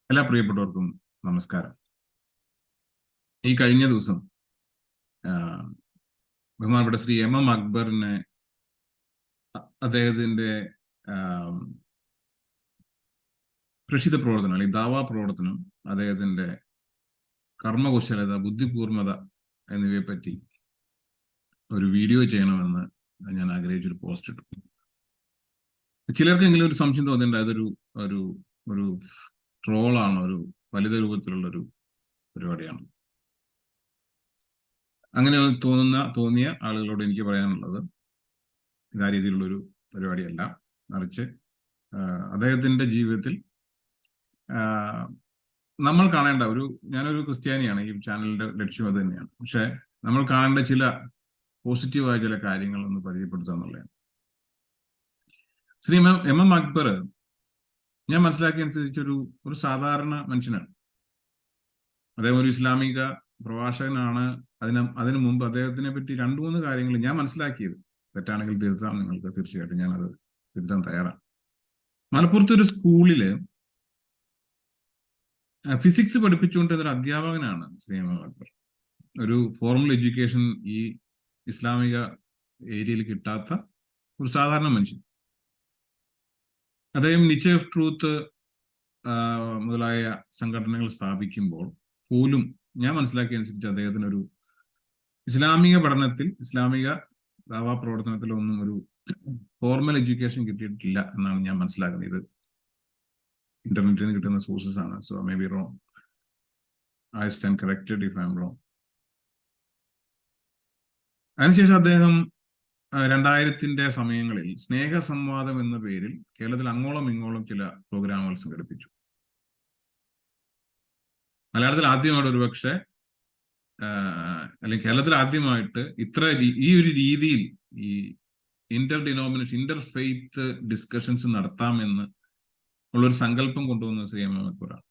എല്ലാ പ്രിയപ്പെട്ടവർക്കും നമസ്കാരം. ഈ കഴിഞ്ഞ ദിവസം ബഹുമാനപ്പെട്ട ശ്രീ എം അക്ബറിനെ അദ്ദേഹത്തിന്റെ പ്രഷിത പ്രവർത്തനം അല്ലെങ്കിൽ ദാവാ പ്രവർത്തനം, അദ്ദേഹത്തിന്റെ കർമ്മകുശലത, ബുദ്ധികൂർമ്മത എന്നിവയെ പറ്റി ഒരു വീഡിയോ ചെയ്യണമെന്ന് ഞാൻ ആഗ്രഹിച്ചൊരു പോസ്റ്റ് ഇട്ടു. ചിലർക്കെങ്കിലും ഒരു സംശയം തോന്നിയിട്ടുണ്ട്, അതൊരു ഒരു ഒരു ട്രോളാണ്, ഒരു ഫലിത രൂപത്തിലുള്ള ഒരു പരിപാടിയാണ്. അങ്ങനെ തോന്നിയ ആളുകളോട് എനിക്ക് പറയാനുള്ളത്, ആ രീതിയിലുള്ളൊരു പരിപാടിയല്ല, മറിച്ച് അദ്ദേഹത്തിന്റെ ജീവിതത്തിൽ നമ്മൾ കാണേണ്ട ഞാനൊരു ക്രിസ്ത്യാനിയാണ്, ഈ ചാനലിന്റെ ലക്ഷ്യം അത് തന്നെയാണ്. പക്ഷെ നമ്മൾ കാണേണ്ട ചില പോസിറ്റീവായ ചില കാര്യങ്ങൾ ഒന്ന് പരിചയപ്പെടുത്തുക എന്നുള്ളതാണ്. ശ്രീ എം അക്ബർ ഞാൻ മനസ്സിലാക്കിയ അനുസരിച്ച് ഒരു സാധാരണ മനുഷ്യനാണ്. അദ്ദേഹം ഒരു ഇസ്ലാമിക പ്രഭാഷകനാണ്. അതിനു മുമ്പ് അദ്ദേഹത്തിനെ പറ്റി 2-3 കാര്യങ്ങൾ ഞാൻ മനസ്സിലാക്കിയത്, തെറ്റാണെങ്കിൽ തിരുത്താം നിങ്ങൾക്ക്, തീർച്ചയായിട്ടും ഞാനത് തിരുത്താൻ തയ്യാറാണ്. മലപ്പുറത്തൊരു സ്കൂളില് ഫിസിക്സ് പഠിപ്പിച്ചുകൊണ്ടിരുന്ന ഒരു അധ്യാപകനാണ് ശ്രീ എം അക്ബർ. ഒരു ഫോർമൽ എഡ്യൂക്കേഷൻ ഈ ഇസ്ലാമിക ഏരിയയിൽ കിട്ടാത്ത ഒരു സാധാരണ മനുഷ്യൻ. അദ്ദേഹം നിച്ച് ഓഫ് ട്രൂത്ത് മുതലായ സംഘടനകൾ സ്ഥാപിക്കുമ്പോൾ പോലും ഞാൻ മനസ്സിലാക്കിയ അനുസരിച്ച് അദ്ദേഹത്തിന് ഒരു ഇസ്ലാമിക പഠനത്തിൽ, ഇസ്ലാമിക ദാവാ പ്രവർത്തനത്തിലൊന്നും ഒരു ഫോർമൽ എഡ്യൂക്കേഷൻ കിട്ടിയിട്ടില്ല എന്നാണ് ഞാൻ മനസ്സിലാക്കുന്നത്. ഇത് ഇന്റർനെറ്റിൽ നിന്ന് കിട്ടുന്ന സോഴ്സസ് ആണ്. So may be wrong. I stand corrected if I M wrong. അതിനുശേഷം അദ്ദേഹം 2000-ന്റെ സമയങ്ങളിൽ സ്നേഹസംവാദം എന്ന പേരിൽ കേരളത്തിൽ അങ്ങോളം ഇങ്ങോളം ചില പ്രോഗ്രാമുകൾ സംഘടിപ്പിച്ചു. മലയാളത്തിൽ ആദ്യമായിട്ട് ഒരുപക്ഷെ, അല്ലെങ്കിൽ കേരളത്തിൽ ആദ്യമായിട്ട് ഈ ഒരു രീതിയിൽ ഈ ഇന്റർ ഫെയ്ത്ത് ഡിസ്കഷൻസ് നടത്താമെന്ന് ഉള്ളൊരു സങ്കല്പം കൊണ്ടുവന്നത് ശ്രീ എം അക്ബറാണ്.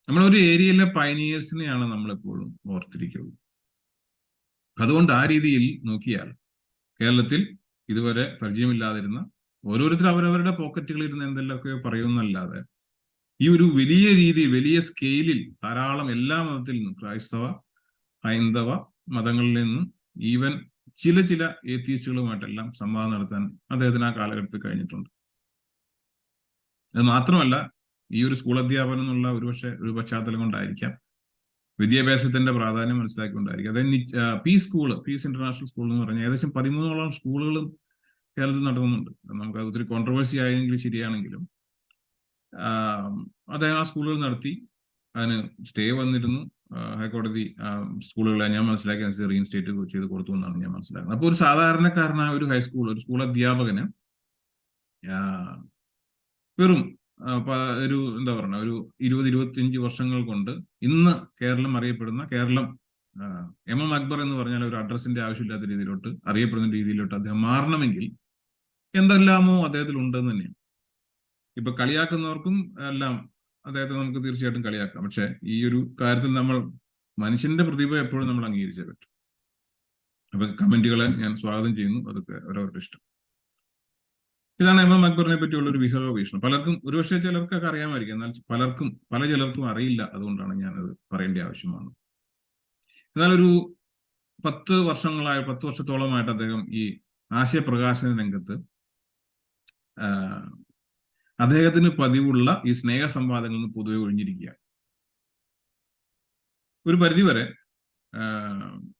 നമ്മളൊരു ഏരിയയിലെ പയനിയേഴ്സിനെയാണ് നമ്മളെപ്പോഴും ഓർത്തിരിക്കുന്നത്. അതുകൊണ്ട് ആ രീതിയിൽ നോക്കിയാൽ കേരളത്തിൽ ഇതുവരെ പരിചയമില്ലാതിരുന്ന ഓരോരുത്തരും അവരവരുടെ പോക്കറ്റുകളിൽ ഇരുന്ന് എന്തെല്ലാമൊക്കെ പറയുന്നല്ലാതെ ഈ ഒരു വലിയ സ്കെയിലിൽ ധാരാളം എല്ലാ മതത്തിൽ നിന്നും, ക്രൈസ്തവ, ഹൈന്ദവ മതങ്ങളിൽ നിന്നും, ഈവൻ ചില ഏത്തീസ്റ്റുകളുമായിട്ടെല്ലാം സംവാദം നടത്താൻ അദ്ദേഹത്തിന് ആ കാലഘട്ടത്തിൽ കഴിഞ്ഞിട്ടുണ്ട്. അത് മാത്രമല്ല, ഈ ഒരു സ്കൂൾ അധ്യാപനം എന്നുള്ള ഒരു പശ്ചാത്തലം കൊണ്ടായിരിക്കാം, വിദ്യാഭ്യാസത്തിന്റെ പ്രാധാന്യം മനസ്സിലാക്കിക്കൊണ്ടായിരിക്കും, അതായത് പീസ് ഇന്റർനാഷണൽ സ്കൂൾ എന്ന് പറഞ്ഞാൽ ഏകദേശം 13ഓളം സ്കൂളുകളും കേരളത്തിൽ നടത്തുന്നുണ്ട്. നമുക്ക് ഒത്തിരി കോൺട്രവേഴ്സി ആയെങ്കിലും ശരിയാണെങ്കിലും അദ്ദേഹം ആ സ്കൂളുകൾ നടത്തി. അതിന് സ്റ്റേ വന്നിരുന്നു. ഹൈക്കോടതി സ്കൂളുകളെ ഞാൻ മനസ്സിലാക്കി റീഇൻസ്റ്റേറ്റ് ചെയ്ത് കൊടുത്തു എന്നാണ് ഞാൻ മനസ്സിലാക്കുന്നത്. അപ്പോൾ ഒരു സാധാരണക്കാരനായ ഒരു ഒരു സ്കൂൾ അധ്യാപകന് വെറും എന്താ പറയുക, ഒരു 20-25 വർഷങ്ങൾ കൊണ്ട് ഇന്ന് കേരളം അറിയപ്പെടുന്ന, എം അക്ബർ എന്ന് പറഞ്ഞാൽ ഒരു അഡ്രസ്സിന്റെ ആവശ്യമില്ലാത്ത രീതിയിലോട്ട് അറിയപ്പെടുന്ന രീതിയിലോട്ട് അദ്ദേഹം മാറണമെങ്കിൽ എന്തെല്ലാമോ അദ്ദേഹത്തിൽ ഉണ്ടെന്ന് തന്നെയാണ്. ഇപ്പൊ കളിയാക്കുന്നവർക്കും എല്ലാം അദ്ദേഹത്തെ നമുക്ക് തീർച്ചയായിട്ടും കളിയാക്കാം. പക്ഷെ ഈ ഒരു കാര്യത്തിൽ മനുഷ്യന്റെ പ്രതിഭ എപ്പോഴും നമ്മൾ അംഗീകരിച്ചേ പറ്റും. അപ്പൊ കമന്റുകളെ ഞാൻ സ്വാഗതം ചെയ്യുന്നു. അതൊക്കെ അവരവരുടെ ഇഷ്ടം. ഇതാണ് എം അക്ബറിനെ പറ്റിയുള്ള ഒരു വിഹക വീക്ഷണം. ഒരുപക്ഷെ ചിലർക്കൊക്കെ അറിയാമായിരിക്കും, എന്നാൽ പല ചിലർക്കും അറിയില്ല. അതുകൊണ്ടാണ് ഞാനത് പറയേണ്ട ആവശ്യമാണ്. എന്നാൽ ഒരു 10 വർഷത്തോളമായിട്ട് അദ്ദേഹം ഈ ആശയപ്രകാശന രംഗത്ത് അദ്ദേഹത്തിന് പതിവുള്ള ഈ സ്നേഹ സംവാദങ്ങളിൽ നിന്ന് പൊതുവെ ഒഴിഞ്ഞിരിക്കുകയാണ്. ഒരു പരിധിവരെ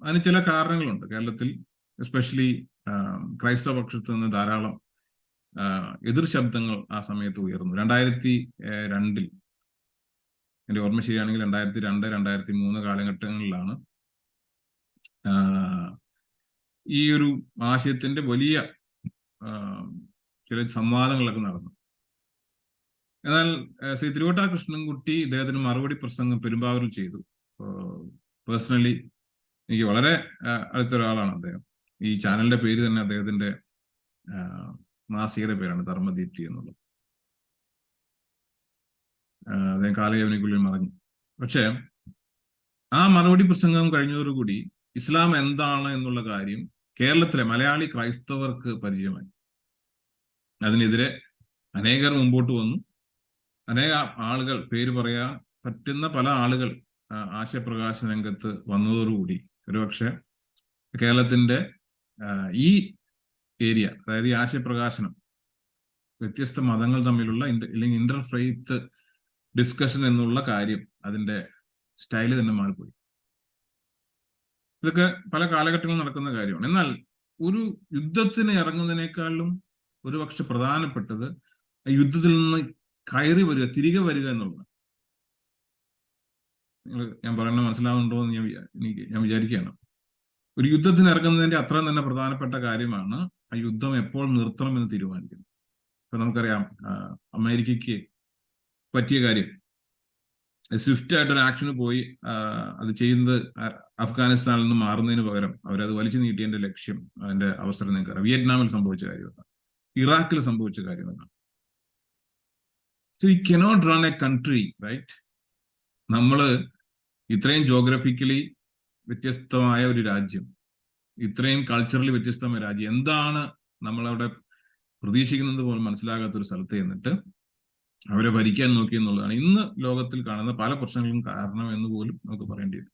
അതിന് ചില കാരണങ്ങളുണ്ട്. കേരളത്തിൽ എസ്പെഷ്യലി ക്രൈസ്തവ പക്ഷത്ത് നിന്ന് ധാരാളം എതിർ ശബ്ദങ്ങൾ ആ സമയത്ത് ഉയർന്നു. 2002-ൽ, എൻ്റെ ഓർമ്മ ശരിയാണെങ്കിൽ 2002-2003 കാലഘട്ടങ്ങളിലാണ് ഈ ഒരു ആശയത്തിന്റെ വലിയ ചില സംവാദങ്ങളൊക്കെ നടന്നു. എന്നാൽ ശ്രീ തിരുവട്ടാ കൃഷ്ണൻകുട്ടി ഇദ്ദേഹത്തിന് മറുപടി പ്രസംഗം പെരുമ്പാവൂരിൽ ചെയ്തു. പേഴ്സണലി എനിക്ക് വളരെ അടുത്തൊരാളാണ് അദ്ദേഹം. ഈ ചാനലിന്റെ പേര് തന്നെ അദ്ദേഹത്തിന്റെ മാസികയുടെ പേരാണ്, ധർമ്മദീപ്തി എന്നുള്ളത്. അദ്ദേഹം കാലയവനിക്കുള്ളിൽ മറഞ്ഞു. പക്ഷെ ആ മറുപടി പ്രസംഗം കഴിഞ്ഞതോടുകൂടി ഇസ്ലാം എന്താണ് എന്നുള്ള കാര്യം കേരളത്തിലെ മലയാളി ക്രൈസ്തവർക്ക് പരിചയമായി. അതിനെതിരെ അനേകർ മുമ്പോട്ട് വന്നു. അനേക ആളുകൾ, പേര് പറയാൻ പറ്റുന്ന പല ആളുകൾ ആശയപ്രകാശന രംഗത്ത് വന്നതോടുകൂടി ഒരുപക്ഷെ കേരളത്തിന്റെ ഈ ഏരിയ, അതായത് ഈ ആശയപ്രകാശനം, വ്യത്യസ്ത മതങ്ങൾ തമ്മിലുള്ള അല്ലെങ്കിൽ ഇന്റർ ഫെയ്ത്ത് ഡിസ്കഷൻ എന്നുള്ള കാര്യം, അതിന്റെ സ്റ്റൈല് തന്നെ മാറിപ്പോയി. ഇതൊക്കെ പല കാലഘട്ടങ്ങളിൽ നടക്കുന്ന കാര്യമാണ്. എന്നാൽ ഒരു യുദ്ധത്തിന് ഇറങ്ങുന്നതിനേക്കാളും ഒരുപക്ഷെ പ്രധാനപ്പെട്ടത് യുദ്ധത്തിൽ നിന്ന് കയറി വരിക, തിരികെ വരിക എന്നുള്ളത്. ഞാൻ പറയുന്നത് മനസ്സിലാവുന്നുണ്ടോ എന്ന് ഞാൻ വിചാരിക്കുകയാണ്. ഒരു യുദ്ധത്തിന് ഇറങ്ങുന്നതിന്റെ അത്രയും തന്നെ പ്രധാനപ്പെട്ട കാര്യമാണ് ആ യുദ്ധം എപ്പോൾ നിർത്തണമെന്ന് തീരുമാനിക്കുന്നത്. ഇപ്പൊ നമുക്കറിയാം, അമേരിക്കയ്ക്ക് പറ്റിയ കാര്യം, സ്വിഫ്റ്റ് ആയിട്ടൊരു ആക്ഷന് പോയി അത് ചെയ്യുന്നത് അഫ്ഗാനിസ്ഥാനിൽ നിന്ന് മാറുന്നതിന് പകരം അവരത് വലിച്ചു നീട്ടിയതിന്റെ ലക്ഷ്യം, അതിന്റെ അവസരം നിങ്ങൾക്കറിയാം. വിയറ്റ്നാമിൽ സംഭവിച്ച കാര്യമല്ല, ഇറാഖിൽ സംഭവിച്ച കാര്യമല്ല. So you cannot run a country, right? നമ്മള് ഇത്രയും ജോഗ്രഫിക്കലി വ്യത്യസ്തമായ ഒരു രാജ്യം, ഇത്രയും കൾച്ചറലി വ്യത്യസ്തമായ രാജ്യം, എന്താണ് നമ്മളവിടെ പ്രതീക്ഷിക്കുന്നത് പോലും മനസ്സിലാകാത്ത ഒരു സ്ഥലത്ത് ചെന്നിട്ട് അവരെ ഭരിക്കാൻ നോക്കി എന്നുള്ളതാണ് ഇന്ന് ലോകത്തിൽ കാണുന്ന പല പ്രശ്നങ്ങളും കാരണം എന്ന് പോലും നമുക്ക് പറയേണ്ടി വരും.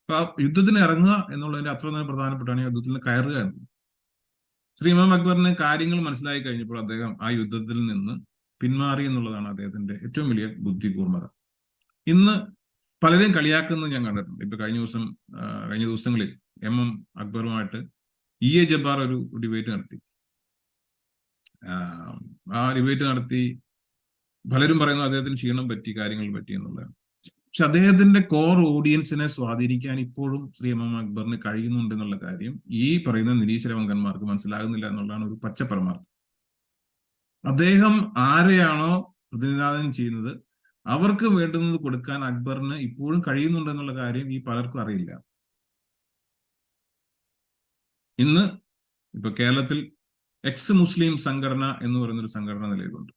അപ്പൊ ആ യുദ്ധത്തിന് ഇറങ്ങുക എന്നുള്ളതിന്റെ അത്ര തന്നെ പ്രധാനപ്പെട്ടാണ് യുദ്ധത്തിൽ നിന്ന് കയറുക എന്നത്. ശ്രീ ഇമാം അക്ബറിന് കാര്യങ്ങൾ മനസ്സിലായി കഴിഞ്ഞപ്പോൾ അദ്ദേഹം ആ യുദ്ധത്തിൽ നിന്ന് പിന്മാറി എന്നുള്ളതാണ് അദ്ദേഹത്തിന്റെ ഏറ്റവും വലിയ ബുദ്ധികൂർമ്മത. ഇന്ന് പലരെയും കളിയാക്കുന്നത് ഞാൻ കണ്ടിട്ടുണ്ട്. ഇപ്പൊ കഴിഞ്ഞ ദിവസങ്ങളിൽ എം അക്ബറുമായിട്ട് എ ജബ്ബാർ ഒരു ഡിബേറ്റ് നടത്തി. ആ ഡിബേറ്റ് നടത്തി പലരും പറയുന്നു അദ്ദേഹത്തിന് ക്ഷീണം പറ്റി, കാര്യങ്ങൾ പറ്റി എന്നുള്ളതാണ്. പക്ഷെ അദ്ദേഹത്തിന്റെ കോർ ഓഡിയൻസിനെ സ്വാധീനിക്കാൻ ഇപ്പോഴും ശ്രീ ഇമാം അക്ബറിന് കഴിയുന്നുണ്ട് എന്നുള്ള കാര്യം ഈ പറയുന്ന നിരീശ്വരവങ്കന്മാർക്ക് മനസ്സിലാകുന്നില്ല എന്നുള്ളതാണ് ഒരു പച്ചപ്പരമാർത്ഥം. അദ്ദേഹം ആരെയാണോ പ്രതിനിധാനം ചെയ്യുന്നത് അവർക്ക് വേണ്ടുന്നത് കൊടുക്കാൻ അക്ബറിന് ഇപ്പോഴും കഴിയുന്നുണ്ടെന്നുള്ള കാര്യം ഈ പലർക്കും അറിയില്ല. ഇന്ന് ഇപ്പൊ കേരളത്തിൽ എക്സ് മുസ്ലിം സംഘടന എന്ന് പറയുന്നൊരു സംഘടന നിലവിലുണ്ട്.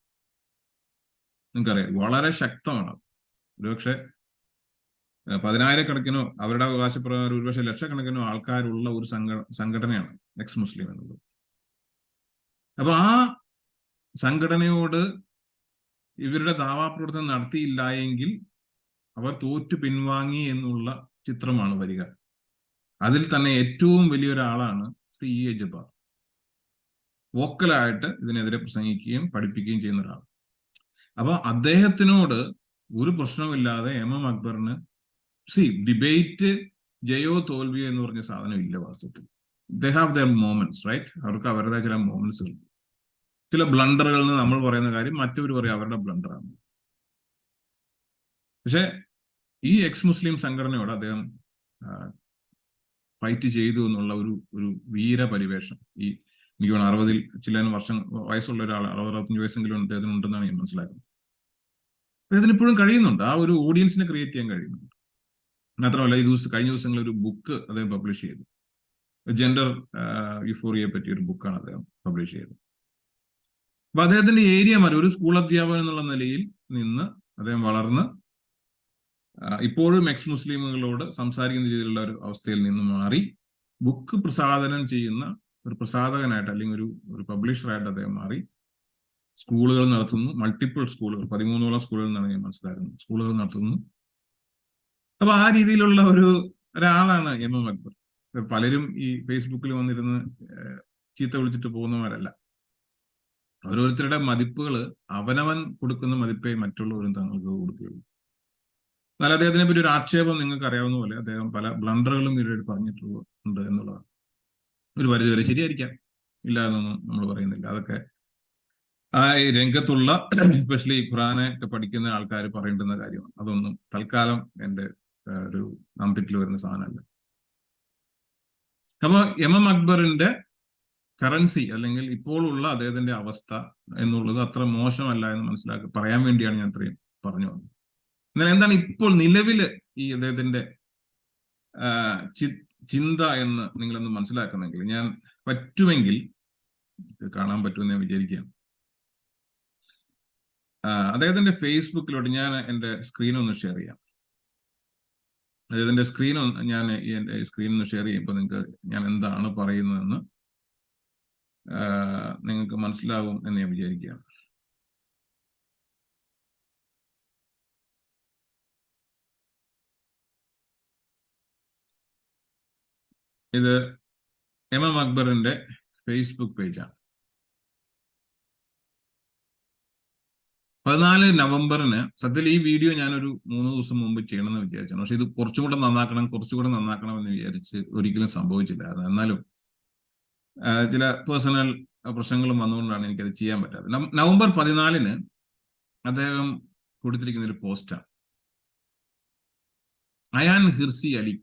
നിങ്ങൾക്കറിയാം, വളരെ ശക്തമാണ്. ഒരുപക്ഷെ പതിനായിരക്കണക്കിനോ, അവരുടെ അവകാശപ്രകാരം ഒരുപക്ഷെ ലക്ഷക്കണക്കിനോ ആൾക്കാരുള്ള ഒരു സംഘടനയാണ് എക്സ് മുസ്ലിം എന്നുള്ളത്. അപ്പൊ ആ സംഘടനയോട് ഇവരുടെ ദാവാപ്രവർത്തനം നടത്തിയില്ല എങ്കിൽ അവർ തോറ്റു പിൻവാങ്ങി എന്നുള്ള ചിത്രമാണ് വരിക. അതിൽ തന്നെ ഏറ്റവും വലിയൊരാളാണ് ശ്രീ എ ജബ്ബാർ. വോക്കലായിട്ട് ഇതിനെതിരെ പ്രസംഗിക്കുകയും പഠിപ്പിക്കുകയും ചെയ്യുന്ന ഒരാൾ. അപ്പൊ അദ്ദേഹത്തിനോട് ഒരു പ്രശ്നമില്ലാതെ എം അക്ബറിന് ഡിബേറ്റ് ജയോ തോൽവിയോ എന്ന് പറഞ്ഞ സാധനം ഇല്ല വാസ്തവത്തിൽ. They have their moments, right? അവർക്ക് അവരുടേതായ ചില മോമെന്റ്സ് ഉണ്ട്. ചില ബ്ലണ്ടറുകളിൽ നിന്ന് നമ്മൾ പറയുന്ന കാര്യം മറ്റവർ പറയും അവരുടെ ബ്ലണ്ടറാണ്. പക്ഷെ ഈ എക്സ് മുസ്ലിം സംഘടനയോട് അദ്ദേഹം ഫൈറ്റ് ചെയ്തു എന്നുള്ള ഒരു വീരപരിവേഷം എനിക്ക് വേണം 60 ചില വർഷം വയസ്സുള്ള ഒരാൾ, 60-65 വയസ്സെങ്കിലും അദ്ദേഹത്തിന് ഉണ്ടെന്നാണ് ഞാൻ മനസ്സിലാക്കുന്നത്. അദ്ദേഹത്തിന് ഇപ്പോഴും കഴിയുന്നുണ്ട്, ആ ഒരു ഓഡിയൻസിനെ ക്രിയേറ്റ് ചെയ്യാൻ കഴിയുന്നുണ്ട്. മാത്രമല്ല കഴിഞ്ഞ ദിവസങ്ങളിൽ ഒരു ബുക്ക് അദ്ദേഹം പബ്ലിഷ് ചെയ്തു. ജെൻഡർ യുഫോറിയയെ പറ്റിയ ഒരു ബുക്കാണ് അദ്ദേഹം പബ്ലിഷ് ചെയ്തത്. അപ്പൊ അദ്ദേഹത്തിന്റെ ഏരിയ മാറി. ഒരു സ്കൂൾ അധ്യാപകൻ എന്നുള്ള നിലയിൽ നിന്ന് അദ്ദേഹം വളർന്ന് ഇപ്പോഴും എക്സ് മുസ്ലിമുകളോട് സംസാരിക്കുന്ന രീതിയിലുള്ള ഒരു അവസ്ഥയിൽ നിന്ന് മാറി ബുക്ക് പ്രസാധനം ചെയ്യുന്ന ഒരു പ്രസാധകനായിട്ട് അല്ലെങ്കിൽ ഒരു പബ്ലിഷറായിട്ട് അദ്ദേഹം മാറി. സ്കൂളുകൾ നടത്തുന്നു, മൾട്ടിപ്പിൾ സ്കൂളുകൾ, 13ഓളം സ്കൂളുകൾ എന്നാണ് ഞാൻ മനസ്സിലാക്കുന്നത്, സ്കൂളുകൾ നടത്തുന്നു. അപ്പൊ ആ രീതിയിലുള്ള ഒരാളാണ് എം അക്ബർ. പലരും ഈ ഫേസ്ബുക്കിൽ വന്നിരുന്ന് ചീത്ത വിളിച്ചിട്ട് പോകുന്നവരല്ല. ഓരോരുത്തരുടെ മതിപ്പുകൾ അവനവൻ കൊടുക്കുന്ന മതിപ്പേ മറ്റുള്ളവരും തങ്ങൾക്ക് കൊടുക്കുകയുള്ളൂ. എന്നാൽ അദ്ദേഹത്തിനെ പറ്റി ഒരു ആക്ഷേപം നിങ്ങൾക്ക് അറിയാവുന്ന പോലെ അദ്ദേഹം പല ബ്ലണ്ടറുകളും ഇവരോട് പറഞ്ഞിട്ടുണ്ട് എന്നുള്ളതാണ്. ഒരു പരിധിവരെ ശരിയായിരിക്കാം, ഇല്ല എന്നൊന്നും നമ്മൾ പറയുന്നില്ല. അതൊക്കെ ആ രംഗത്തുള്ള എസ്പെഷ്യലി ഖുറാനെ ഒക്കെ പഠിക്കുന്ന ആൾക്കാർ പറയേണ്ടുന്ന കാര്യമാണ്. അതൊന്നും തൽക്കാലം എൻ്റെ ഒരു നമ്പിറ്റിൽ വരുന്ന സാധനമല്ല. അപ്പൊ എം അക്ബറിന്റെ കറൻസി അല്ലെങ്കിൽ ഇപ്പോഴുള്ള അദ്ദേഹത്തിന്റെ അവസ്ഥ എന്നുള്ളത് അത്ര മോശമല്ല എന്ന് പറയാൻ വേണ്ടിയാണ് ഞാൻ അത്രയും പറഞ്ഞു വന്നത്. എന്നാൽ എന്താണ് ഇപ്പോൾ നിലവില് ഈ അദ്ദേഹത്തിന്റെ ചിന്ത എന്ന് നിങ്ങളൊന്ന് മനസ്സിലാക്കുന്നെങ്കിൽ, ഞാൻ പറ്റുമെങ്കിൽ കാണാൻ പറ്റുമെന്ന് ഞാൻ വിചാരിക്കുകയാണ്. അദ്ദേഹത്തിന്റെ ഫേസ്ബുക്കിലോട്ട് ഞാൻ എൻ്റെ സ്ക്രീനൊന്ന് ഷെയർ ചെയ്യാം. അദ്ദേഹത്തിന്റെ ഞാൻ എൻ്റെ സ്ക്രീനൊന്ന് ഷെയർ ചെയ്യുമ്പോൾ നിങ്ങൾക്ക് ഞാൻ എന്താണ് പറയുന്നതെന്ന് നിങ്ങൾക്ക് മനസ്സിലാവും എന്ന് ഞാൻ വിചാരിക്കുകയാണ്. ഇത് MM അക്ബറിന്റെ ഫേസ്ബുക്ക് പേജാണ്. 14 നവംബറിന് സത്യത്തിൽ ഈ വീഡിയോ ഞാനൊരു 3 ദിവസം മുമ്പ് ചെയ്യണമെന്ന് വിചാരിച്ചു. പക്ഷെ ഇത് കുറച്ചുകൂടെ നന്നാക്കണം എന്ന് വിചാരിച്ച് ഒരിക്കലും സംഭവിച്ചില്ല. എന്നാലും ചില പേഴ്സണൽ പ്രശ്നങ്ങളും വന്നുകൊണ്ടാണ് എനിക്കത് ചെയ്യാൻ പറ്റാത്തത്. നവംബർ 14 അദ്ദേഹം കൊടുത്തിരിക്കുന്ന ഒരു പോസ്റ്റാണ്. അയാൻ ഹിർസി അലി,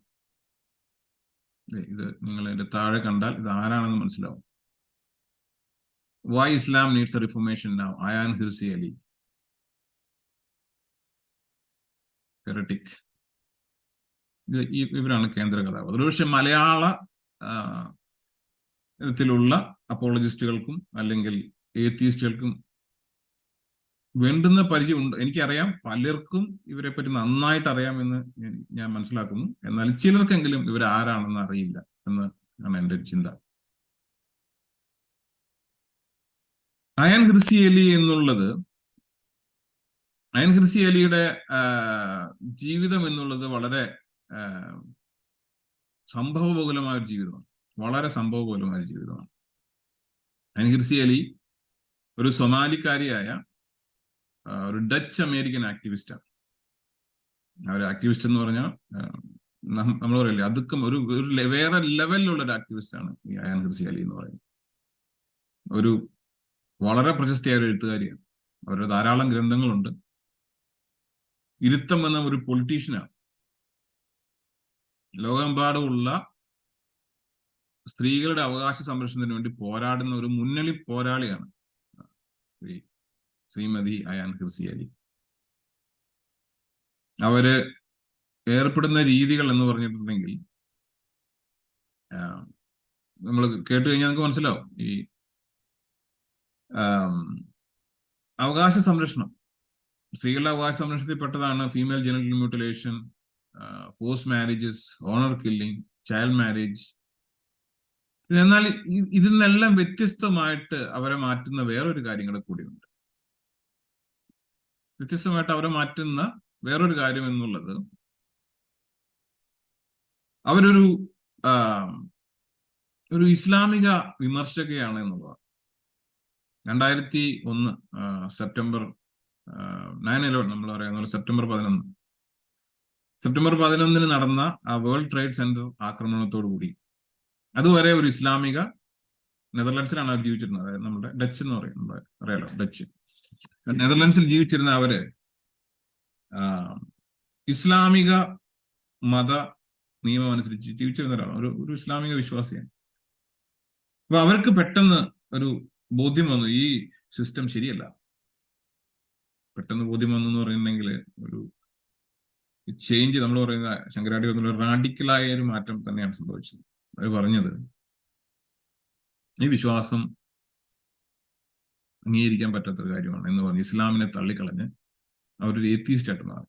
ഇത് നിങ്ങൾ അതിന്റെ താഴെ കണ്ടാൽ ഇത് ആരാണെന്ന് മനസ്സിലാവും. Why Islam needs a reformation now, Ayaan Hirsi Ali, heretic. ഇവരാണ് കേന്ദ്ര കഥാപാത്രം. ഒരുപക്ഷെ മലയാള ത്തിലുള്ള അപ്പോളജിസ്റ്റുകൾക്കും അല്ലെങ്കിൽ ഏത്തിയിസ്റ്റുകൾക്കും വേണ്ടുന്ന പരിചയം ഉണ്ട്. എനിക്കറിയാം, പലർക്കും ഇവരെ പറ്റി നന്നായിട്ട് അറിയാമെന്ന് ഞാൻ മനസ്സിലാക്കുന്നു. എന്നാൽ ചിലർക്കെങ്കിലും ഇവർ ആരാണെന്ന് അറിയില്ല എന്ന് ആണ് എൻ്റെ ഒരു ചിന്ത. അയാൻ ഹിർസി അലി എന്നുള്ളത്, അയാൻ ഹിർസി അലിയുടെ ജീവിതം എന്നുള്ളത് വളരെ സംഭവബഹുലമായ ഒരു ജീവിതമാണ്. വളരെ സംഭവബഹുലമായ ഒരു ജീവിതമാണ്. അയാൻ ഹിർസി അലി ഒരു സൊമാലിക്കാരിയായ ഒരു ഡച്ച് അമേരിക്കൻ ആക്ടിവിസ്റ്റാണ്. ആ ഒരു ആക്ടിവിസ്റ്റ് എന്ന് പറഞ്ഞാൽ നമ്മൾ പറയില്ലേ, അതുക്കും ഒരു വേറെ ലെവലിലുള്ള ഒരു ആക്ടിവിസ്റ്റ് ആണ് ഈ അയാൻ ഹിർസി അലി എന്ന് പറയുന്നത്. ഒരു വളരെ പ്രശസ്തിയായ ഒരു എഴുത്തുകാരിയാണ്. അവരുടെ ധാരാളം ഗ്രന്ഥങ്ങളുണ്ട്. ഇരുത്തം എന്ന ഒരു പൊളിറ്റീഷ്യനാണ്. ലോകമെമ്പാടുമുള്ള സ്ത്രീകളുടെ അവകാശ സംരക്ഷണത്തിന് വേണ്ടി പോരാടുന്ന ഒരു മുന്നണി പോരാളിയാണ് ശ്രീമതി അയാൻ ഹിർസി അലി. അവര് ഏർപ്പെടുന്ന രീതികൾ എന്ന് പറഞ്ഞിട്ടുണ്ടെങ്കിൽ നമ്മൾ കേട്ട് കഴിഞ്ഞാൽ നമുക്ക് മനസ്സിലാവും. ഈ അവകാശ സംരക്ഷണം, സ്ത്രീകളുടെ അവകാശ സംരക്ഷണത്തിൽ പെട്ടതാണ് female genital mutilation, force marriages, honour killing, child marriage. എന്നാൽ ഇതിൽ നിന്നെല്ലാം വ്യത്യസ്തമായിട്ട് അവരെ മാറ്റുന്ന വേറൊരു കാര്യങ്ങൾ കൂടിയുണ്ട്. വ്യത്യസ്തമായിട്ട് അവരെ മാറ്റുന്ന വേറൊരു കാര്യം എന്നുള്ളത്, അവരൊരു ഒരു ഇസ്ലാമിക വിമർശകയാണ് എന്നുള്ളതാണ്. 2001 സെപ്റ്റംബർ 9/11 നമ്മൾ പറയുന്ന സെപ്റ്റംബർ 11 നടന്ന ആ വേൾഡ് ട്രേഡ് സെന്റർ ആക്രമണത്തോടു കൂടി, അതുവരെ ഒരു ഇസ്ലാമിക, നെതർലൻഡ്സിലാണ് അവർ ജീവിച്ചിരുന്നത്. അതായത് നമ്മുടെ ഡച്ച് എന്ന് പറയും, നമ്മുടെ അറിയാലോ ഡച്ച്, നെതർലൻഡ്സിൽ ജീവിച്ചിരുന്ന അവര് ഇസ്ലാമിക മത നിയമം അനുസരിച്ച് ജീവിച്ചിരുന്ന ഒരാളാണ്, ഒരു ഇസ്ലാമിക വിശ്വാസിയാണ്. അപ്പൊ അവർക്ക് പെട്ടെന്ന് ഒരു ബോധ്യം വന്നു, ഈ സിസ്റ്റം ശരിയല്ല. പെട്ടെന്ന് ബോധ്യം വന്നു എന്ന് പറയുന്നുണ്ടെങ്കിൽ ഒരു ചേഞ്ച്, നമ്മൾ പറയുന്ന ശങ്കരാടി വന്നുള്ള റാഡിക്കലായ ഒരു മാറ്റം തന്നെയാണ് സംഭവിച്ചത്. അവർ പറഞ്ഞത്, ഈ വിശ്വാസം അംഗീകരിക്കാൻ പറ്റാത്തൊരു കാര്യമാണ് എന്ന് പറഞ്ഞ് ഇസ്ലാമിനെ തള്ളിക്കളഞ്ഞ് അവരൊരു ഏത്തീസ്റ്റ് ആയിട്ട് മാറി.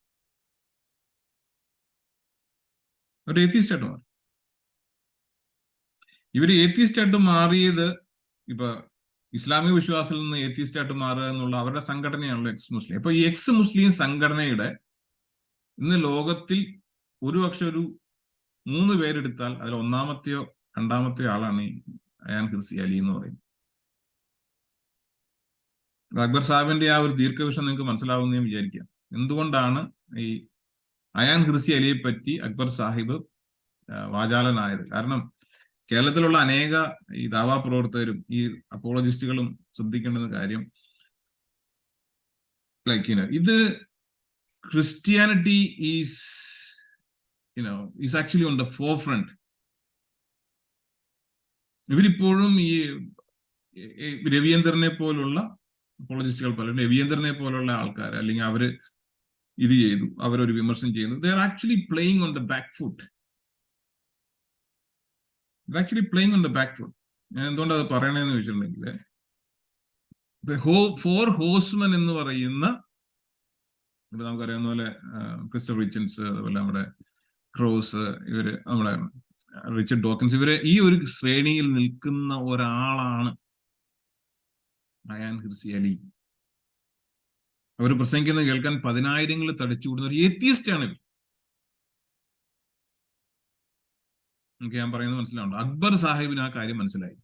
ഇവര് ഏത്തീസ്റ്റ് ആയിട്ട് മാറിയത്, ഇപ്പൊ ഇസ്ലാമിക വിശ്വാസത്തിൽ നിന്ന് ഏത്തീസ്റ്റ് ആയിട്ട് മാറുക എന്നുള്ള അവരുടെ സംഘടനയാണല്ലോ എക്സ് മുസ്ലിം. അപ്പൊ ഈ എക്സ് മുസ്ലിം സംഘടനയുടെ ഇന്ന് ലോകത്തിൽ ഒരുപക്ഷെ ഒരു 3 പേരെടുത്താൽ അതിൽ ഒന്നാമത്തെയോ രണ്ടാമത്തെയോ ആളാണ് ഈ അയാൻ ഹിർസി അലി എന്ന് പറയുന്നത്. അക്ബർ സാഹിബിന്റെ ആ ഒരു ദീർഘവിഷം നിങ്ങൾക്ക് മനസ്സിലാവുന്ന ഞാൻ വിചാരിക്കാം. എന്തുകൊണ്ടാണ് ഈ അയാൻ ഹിർസി അലിയെ പറ്റി അക്ബർ സാഹിബ് വാചാലനായത്? കാരണം കേരളത്തിലുള്ള അനേക ഈ ദാവാ പ്രവർത്തകരും ഈ അപ്പോളജിസ്റ്റുകളും ശ്രദ്ധിക്കേണ്ടുന്ന കാര്യം, ഇത് Christianity is actually on the forefront. ഇവരിപ്പോഴും ഈ രവീന്ദ്രനെ പോലുള്ള അപ്പോളജിസ്റ്റുകൾ, പലരും രവീന്ദ്രനെ പോലുള്ള ആൾക്കാർ, അല്ലെങ്കിൽ അവര് ഇത് ചെയ്തു, അവരൊരു വിമർശനം ചെയ്യുന്നു. They are actually playing on the back foot. ഞാൻ എന്തുകൊണ്ടത് പറയണേന്ന് ചോദിച്ചിട്ടുണ്ടെങ്കിൽ, ഫോർ ഹോഴ്സ്മെൻ എന്ന് പറയുന്ന, ഇപ്പൊ നമുക്കറിയാവുന്ന പോലെ ക്രിസ്റ്റഫ് റിച്ചൻസ്, അതുപോലെ നമ്മുടെ ക്രോസ്, ഇവര് നമ്മുടെ റിച്ചർഡ് ഡോക്കിൻസ്, ഇവര് ഈ ഒരു ശ്രേണിയിൽ നിൽക്കുന്ന ഒരാളാണ് അയാൻ ഹിർസി അലി. അവർ പ്രസംഗിക്കുന്നത് കേൾക്കാൻ 10,000 ങ്ങൾ തടിച്ചുകൂടുന്ന ഒരു ഏത്തിയിസ്റ്റ് ആണ് ഇവർ. എനിക്ക് ഞാൻ പറയുന്നത് മനസ്സിലാവുണ്ട്. അക്ബർ സാഹിബിന് ആ കാര്യം മനസ്സിലായി.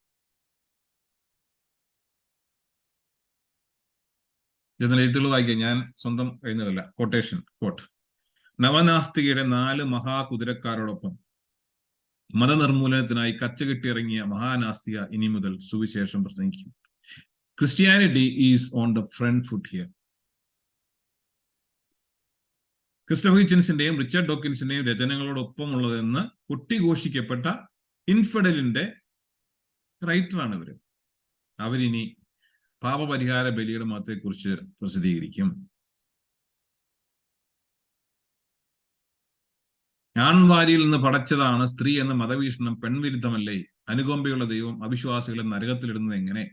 ഇതിന് എഴുത്തുകൾ വായിക്കുക, ഞാൻ സ്വന്തം എഴുതുന്നതല്ല. കൊട്ടേഷൻ കോട്ട്: നവനാസ്തികയുടെ 4 മഹാകുതിരക്കാരോടൊപ്പം മതനിർമൂലനത്തിനായി കച്ചകെട്ടിയിറങ്ങിയ മഹാനാസ്തിക ഇനി മുതൽ സുവിശേഷം പ്രസംഗിക്കും. Christianity is on the front foot here. Christopher ഹിച്ചൻസിന്റെയും റിച്ചർഡ് ഡോക്കിൻസിന്റെയും രചനകളോടൊപ്പമുള്ളതെന്ന് കൊട്ടിഘോഷിക്കപ്പെട്ട ഇൻഫിഡലിന്റെ റൈറ്ററാണ് ഇവര്. അവരിനി പാപപരിഹാര ബലിയുടെ മതത്തെക്കുറിച്ച് പ്രസിദ്ധീകരിക്കും. ആൺവാരിയിൽ നിന്ന് പടച്ചതാണ് സ്ത്രീ എന്ന മതവീക്ഷണം പെൺവിരുദ്ധമല്ലേ? അനുകമ്പയുള്ള ദൈവം അവിശ്വാസികളെ നരകത്തിലിടുന്നത് എങ്ങനെ?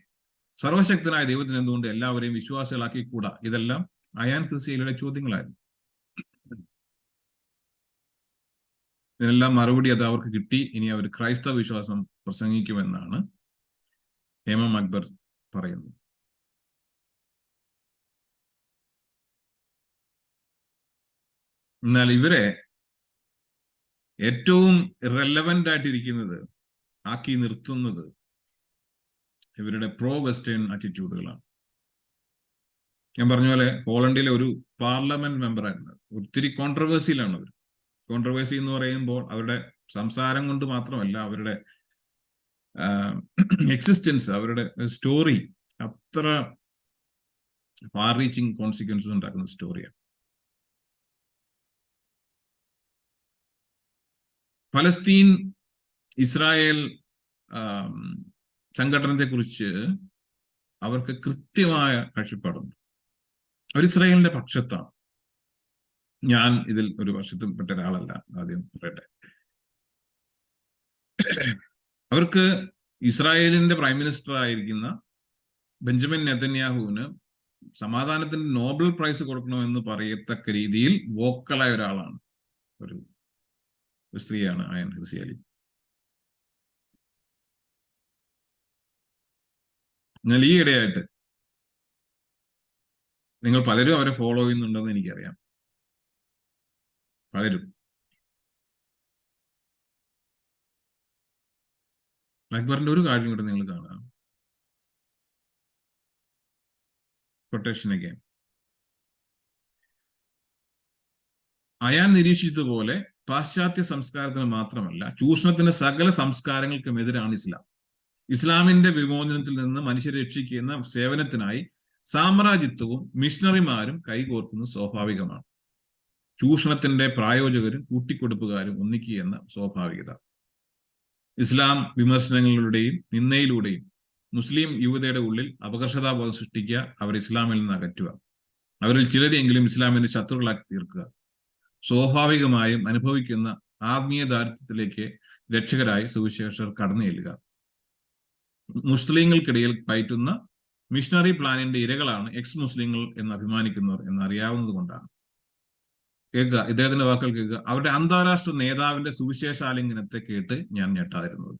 സർവശക്തനായ ദൈവത്തിന് എന്തുകൊണ്ട് എല്ലാവരെയും വിശ്വാസികളാക്കിക്കൂടാ? ഇതെല്ലാം അയാൻ ക്രിസ്ത്യയിലെ ചോദ്യങ്ങളായിരുന്നു. ഇതിനെല്ലാം മറുപടി അത് അവർക്ക് കിട്ടി. ഇനി അവർ ക്രൈസ്തവ വിശ്വാസം പ്രസംഗിക്കുമെന്നാണ് ഹേമം അക്ബർ പറയുന്നത്. എന്നാൽ ഇവരെ ഏറ്റവും റെലവന്റ് ആയിട്ടിരിക്കുന്നത്, ആക്കി നിർത്തുന്നത് ഇവരുടെ പ്രോ വെസ്റ്റേൺ ആറ്റിറ്റ്യൂഡുകളാണ്. ഞാൻ പറഞ്ഞ പോലെ പോളണ്ടിലെ ഒരു പാർലമെന്റ് മെമ്പറായിരുന്നു. ഒത്തിരി കോൺട്രവേഴ്സിയിലാണ് അവർ. കോൺട്രവേഴ്സി എന്ന് പറയുമ്പോൾ അവരുടെ സംസാരം കൊണ്ട് മാത്രമല്ല, അവരുടെ എക്സിസ്റ്റൻസ്, അവരുടെ സ്റ്റോറി അത്ര ഫാർ റീച്ചിങ് കോൺസിക്വൻസസ് ഉണ്ടാക്കുന്ന സ്റ്റോറിയാണ്. ഫലസ്തീൻ ഇസ്രായേൽ സംഘടനത്തെ കുറിച്ച് അവർക്ക് കൃത്യമായ കാഴ്ചപ്പാടുണ്ട്. അവർ ഇസ്രായേലിന്റെ പക്ഷത്താണ്. ഞാൻ ഇതിൽ ഒരു പക്ഷത്തും പെട്ട ഒരാളല്ല, ആദ്യം പറയട്ടെ. അവർക്ക് ഇസ്രായേലിന്റെ പ്രൈം മിനിസ്റ്റർ ആയിരിക്കുന്ന ബെഞ്ചമിൻ നെതന്യാഹുവിന് സമാധാനത്തിന് നോബൽ പ്രൈസ് കൊടുക്കണമെന്ന് പറയത്തക്ക രീതിയിൽ വോക്കലായ ഒരാളാണ്, ഒരു സ്ത്രീയാണ് അയൻ ഹുസൈലി. എന്നാൽ ഈ ഇടയായിട്ട് നിങ്ങൾ പലരും അവരെ ഫോളോ ചെയ്യുന്നുണ്ടെന്ന് എനിക്കറിയാം. പലരും. അക്ബറിന്റെ ഒരു കാര്യം കൂടെ നിങ്ങൾ കാണാം. കൊട്ടേഷൻ അഗൈൻ: അയാൻ നിരീക്ഷിച്ചതുപോലെ പാശ്ചാത്യ സംസ്കാരത്തിന് മാത്രമല്ല, ചൂഷണത്തിന്റെ സകല സംസ്കാരങ്ങൾക്കുമെതിരാണ് ഇസ്ലാം. ഇസ്ലാമിന്റെ വിമോചനത്തിൽ നിന്ന് മനുഷ്യരെ രക്ഷിക്കുന്ന സേവനത്തിനായി സാമ്രാജ്യത്വവും മിഷണറിമാരും കൈകോർക്കുന്നത് സ്വാഭാവികമാണ്. ചൂഷണത്തിന്റെ പ്രായോജകരും കൂട്ടിക്കൊടുപ്പുകാരും ഒന്നിക്കുകയെന്ന സ്വാഭാവികത. ഇസ്ലാം വിമർശനങ്ങളിലൂടെയും നിന്ദയിലൂടെയും മുസ്ലിം യുവതയുടെ ഉള്ളിൽ അപകർഷതാബോധം സൃഷ്ടിക്കുക, അവർ ഇസ്ലാമിൽ നിന്ന് അകറ്റുക, അവരിൽ ചിലരെങ്കിലും ഇസ്ലാമിന്റെ ശത്രുക്കളാക്കി തീർക്കുക, സ്വാഭാവികമായും അനുഭവിക്കുന്ന ആത്മീയ ദാരിദ്ര്യത്തിലേക്ക് രക്ഷകരായി സുവിശേഷകർ കടന്നു ചെല്ലുക. മുസ്ലിങ്ങൾക്കിടയിൽ പയറ്റുന്ന മിഷണറി പ്ലാനിന്റെ ഇരകളാണ് എക്സ് മുസ്ലിങ്ങൾ എന്ന് അഭിമാനിക്കുന്നവർ എന്നറിയാവുന്നത് കൊണ്ടാണ്. കേൾക്കുക, ഇദ്ദേഹത്തിന്റെ വാക്കുകൾ കേൾക്കുക: അവരുടെ അന്താരാഷ്ട്ര നേതാവിന്റെ സുവിശേഷാലിംഗനത്തെ കേട്ട് ഞാൻ ഞെട്ടാതിരുന്നത്.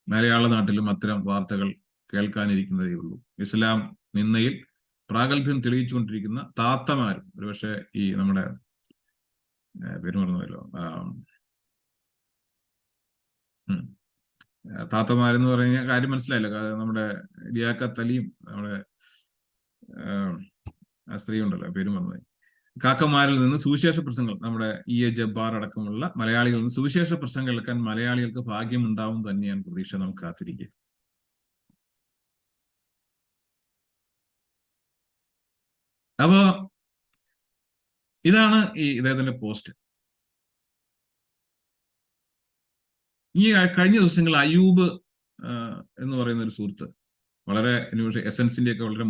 മലയാള നാട്ടിലും അത്തരം വാർത്തകൾ കേൾക്കാനിരിക്കുന്നതേ ഉള്ളൂ. ഇസ്ലാം നിന്നയിൽ പ്രാഗൽഭ്യം തെളിയിച്ചുകൊണ്ടിരിക്കുന്ന താത്തമാരും, ഒരുപക്ഷെ ഈ നമ്മുടെ പേര് മറന്നുവല്ലോ, താത്തമാരെന്ന് പറഞ്ഞ കാര്യം മനസ്സിലായല്ലോ. നമ്മുടെ ലിയാഖത്ത് അലിയും നമ്മുടെ ആ സ്ത്രീ ഉണ്ടല്ലോ, പേര് മറന്നത്, കാക്കമാരിൽ നിന്ന് സുവിശേഷ പ്രസംഗങ്ങൾ, നമ്മുടെ എ ജബ്ബാർ അടക്കമുള്ള മലയാളികളിൽ നിന്ന് സുവിശേഷ പ്രസംഗം കേൾക്കാൻ മലയാളികൾക്ക് ഭാഗ്യമുണ്ടാവും തന്നെയാണ് പ്രതീക്ഷ. നമുക്ക് കാത്തിരിക്കുക. അപ്പോ ഇതാണ് ഈ ഇദ്ദേഹത്തിന്റെ പോസ്റ്റ്. ഈ കഴിഞ്ഞ ദിവസങ്ങൾ അയൂബ് എന്ന് പറയുന്ന ഒരു സുഹൃത്ത്, വളരെ എസൻസിന്റെ ഒക്കെ വളരെ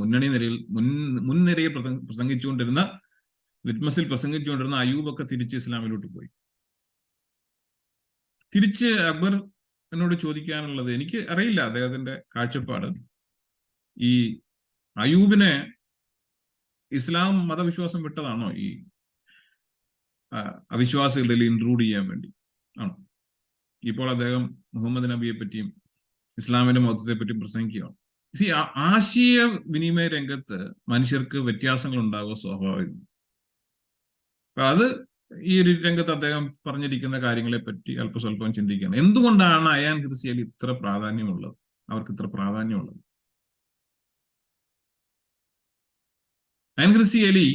മുൻനിരയിൽ പ്രസംഗിച്ചുകൊണ്ടിരുന്ന, ലിറ്റ്മസിൽ പ്രസംഗിച്ചുകൊണ്ടിരുന്ന അയൂബൊക്കെ തിരിച്ച് ഇസ്ലാമിലോട്ട് പോയി. തിരിച്ച് അക്ബർ എന്നോട് ചോദിക്കാനുള്ളത്, എനിക്ക് അറിയില്ല അദ്ദേഹത്തിന്റെ കാഴ്ചപ്പാട്. ഈ അയൂബിനെ ഇസ്ലാം മതവിശ്വാസം വിട്ടതാണോ ഈ അവിശ്വാസികളിൽ ഇൻക്ലൂഡ് ചെയ്യാൻ വേണ്ടി ആണോ? ഇപ്പോൾ അദ്ദേഹം മുഹമ്മദ് നബിയെ പറ്റിയും ഇസ്ലാമിന്റെ മതത്തെ പറ്റിയും പ്രസംഗിക്കുകയാണ്. ആശയ വിനിമയ രംഗത്ത് മനുഷ്യർക്ക് വ്യത്യാസങ്ങൾ ഉണ്ടാകുക സ്വാഭാവികം. അത് ഈ ഒരു രംഗത്ത് അദ്ദേഹം പറഞ്ഞിരിക്കുന്ന കാര്യങ്ങളെ പറ്റി അല്പസ്വല്പം ചിന്തിക്കണം. എന്തുകൊണ്ടാണ് അയാൻ ഹിർസി അലി ഇത്ര പ്രാധാന്യമുള്ളത്, അവർക്ക് ഇത്ര പ്രാധാന്യമുള്ളത്? അയാൻ ഹിർസി അലി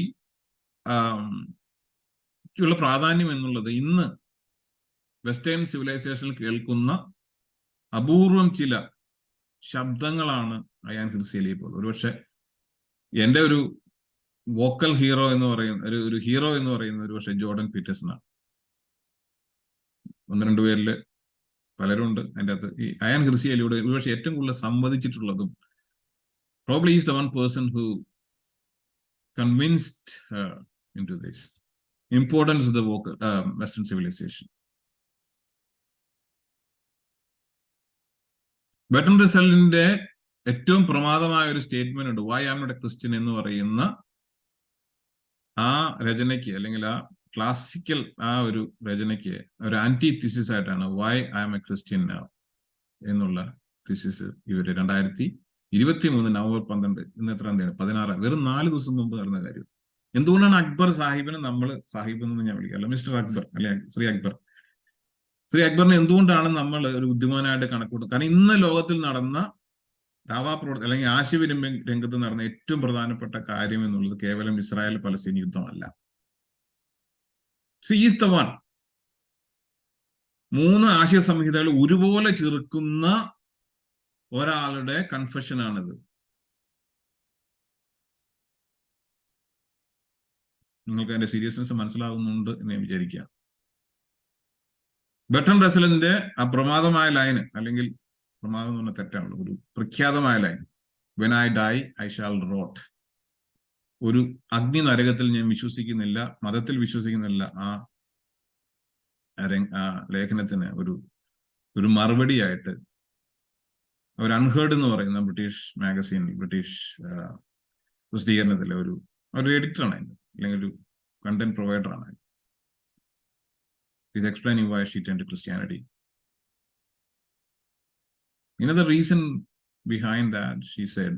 ക്കുള്ള പ്രാധാന്യം എന്നുള്ളത് ഇന്ന് വെസ്റ്റേൺ സിവിലൈസേഷനിൽ കേൾക്കുന്ന അപൂർവം ചില ശബ്ദങ്ങളാണ് അയാൻ ഹിർസി അലിയെ പോലെ. ഒരുപക്ഷെ എന്റെ ഒരു വോക്കൽ ഹീറോ എന്ന് പറയുന്ന ഒരു ഹീറോ എന്ന് പറയുന്നത് ഒരുപക്ഷെ ജോർഡൻ പീറ്റേഴ്സണാണ്. 1-2 പേരില് പലരുണ്ട് അതിൻ്റെ അകത്ത്. ഈ അയാൻ ഹിർസി അലിയോട് ഒരുപക്ഷെ ഏറ്റവും കൂടുതൽ സംവദിച്ചിട്ടുള്ളതും probably is the one person who convinced her into this importance of the Western civilization. ബെർട്രൻഡ് റസ്സലിന്റെ ഏറ്റവും പ്രമാദമായ ഒരു സ്റ്റേറ്റ്മെന്റ് ഉണ്ട്, why am not a Christian എന്ന് പറയുന്ന ആ രചനയ്ക്ക്, അല്ലെങ്കിൽ ആ ക്ലാസിക്കൽ ആ ഒരു രചനയ്ക്ക് ഒരു ആന്റി തിസിസ് ആയിട്ടാണ് why I am a Christian now എന്നുള്ള തിസിസ് ഇവര് 2023 നവംബർ 12, ഇന്ന് എത്രാം തീയതി, 16, വെറും 4 ദിവസം മുമ്പ് നടന്ന കാര്യം. എന്തുകൊണ്ടാണ് അക്ബർ സാഹിബിനെ നമ്മൾ സാഹിബ് എന്ന് ഞാൻ വിളിക്കുക, മിസ്റ്റർ അക്ബർ അല്ലെ ശ്രീ അക്ബറിനെ എന്തുകൊണ്ടാണ് നമ്മൾ ഒരു ബുദ്ധിമാനായിട്ട് കണക്കൂട്ടുന്നത്? കാരണം ഇന്ന് ലോകത്തിൽ നടന്ന അല്ലെങ്കിൽ ആശയവിനിമയ രംഗത്ത് നടന്ന ഏറ്റവും പ്രധാനപ്പെട്ട കാര്യം എന്നുള്ളത് കേവലം ഇസ്രായേൽ പലസ്തീൻ യുദ്ധമല്ല. Is the one. 3 ആശയ സംഹിതകൾ ഒരുപോലെ ചെറുക്കുന്ന ഒരാളുടെ കൺഫെഷൻ ആണിത്. നിങ്ങൾക്ക് അതിന്റെ സീരിയസ്നെസ് മനസ്സിലാകുന്നുണ്ട് എന്ന് ഞാൻ വിചാരിക്കുക. ബെർട്രൻഡ് റസ്സലിന്റെ ആ പ്രമാദമായ ലൈന്, അല്ലെങ്കിൽ പ്രമാദം എന്ന് പറഞ്ഞ തെറ്റാണല്ലോ, ഒരു പ്രഖ്യാതമായ line, when I die I shall rot. ഒരു അഗ്നി നരകത്തിൽ ഞാൻ വിശ്വസിക്കുന്നില്ല, മതത്തിൽ വിശ്വസിക്കുന്നില്ല. ആ ലേഖനത്തിന് ഒരു മറുപടിയായിട്ട് ഒരു അൺഹേർഡ് എന്ന് പറയുന്ന ബ്രിട്ടീഷ് മാഗസീൻ, ബ്രിട്ടീഷ് പ്രസിദ്ധീകരണത്തിലെ ഒരു എഡിറ്ററാണ് അതിന്, അല്ലെങ്കിൽ ഒരു content പ്രൊവൈഡറാണ്. He's explaining why she turned to Christianity. The reason behind that, she said,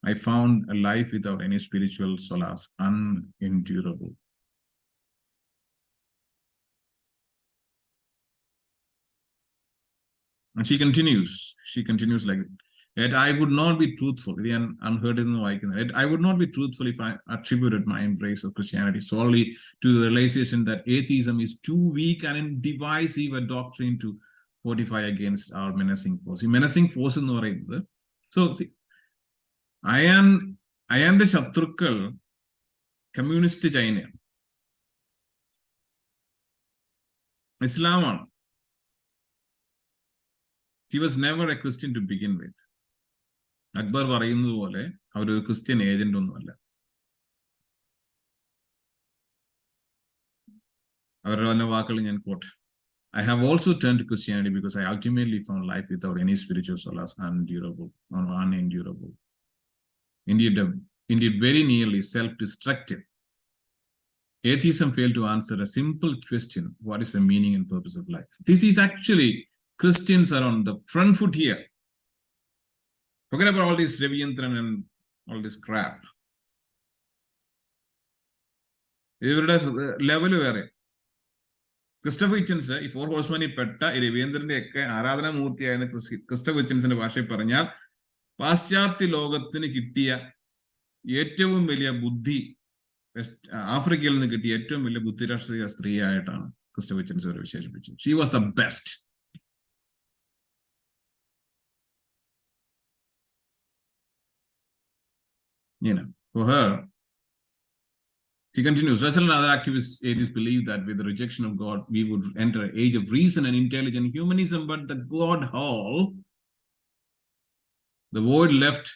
I found a life without any spiritual solace unendurable. And she continues like, yet I would not be truthful. Yet I would not be truthful if I attributed my embrace of Christianity solely to the realization that atheism is too weak and indivisive a doctrine to fortify against our menacing force. ഈ menacing force എന്ന് പറയുന്നത്, so അയാന്റെ ശത്രുക്കൾ communist ചൈനയാണ്, ഇസ്ലാമാണ്. She was never a Christian to begin with. Akbar പറയുന്നത് പോലെ അവരൊരു Christian agent ഒന്നുമല്ല. അവരുടെ തന്നെ വാക്കുകൾ ഞാൻ coat, I have also turned to Christianity because I ultimately found life without any spiritual solace unendurable. Indeed, very nearly self-destructive. Atheism failed to answer a simple question: what is the meaning and purpose of life? This is actually, Christians are on the front foot here. Forget about all this Ravindran and all this crap. ഇവരുടെ level വേറെ. Christopher Hitchens ഈ 4 ഹോഴ്സ്മാനിൽ പെട്ട ഈ രവീന്ദ്രന്റെ ഒക്കെ ആരാധനാമൂർത്തിയായിരുന്ന Christopher ഹിച്ചൻസിന്റെ ഭാഷയിൽ പറഞ്ഞാൽ, പാശ്ചാത്യ ലോകത്തിന് കിട്ടിയ ഏറ്റവും വലിയ ബുദ്ധി, ആഫ്രിക്കയിൽ നിന്ന് കിട്ടിയ ഏറ്റവും വലിയ ബുദ്ധിരാഷ്ട്രീയ സ്ത്രീയായിട്ടാണ് ക്രിസ്റ്റഫർ ഹിച്ചൻസ് അവരെ വിശേഷിപ്പിച്ചത്. She was the best. For her, she continues, Russell and other atheists believe that with the rejection of God, we would enter an age of reason and intelligent humanism, but the God hall, the void left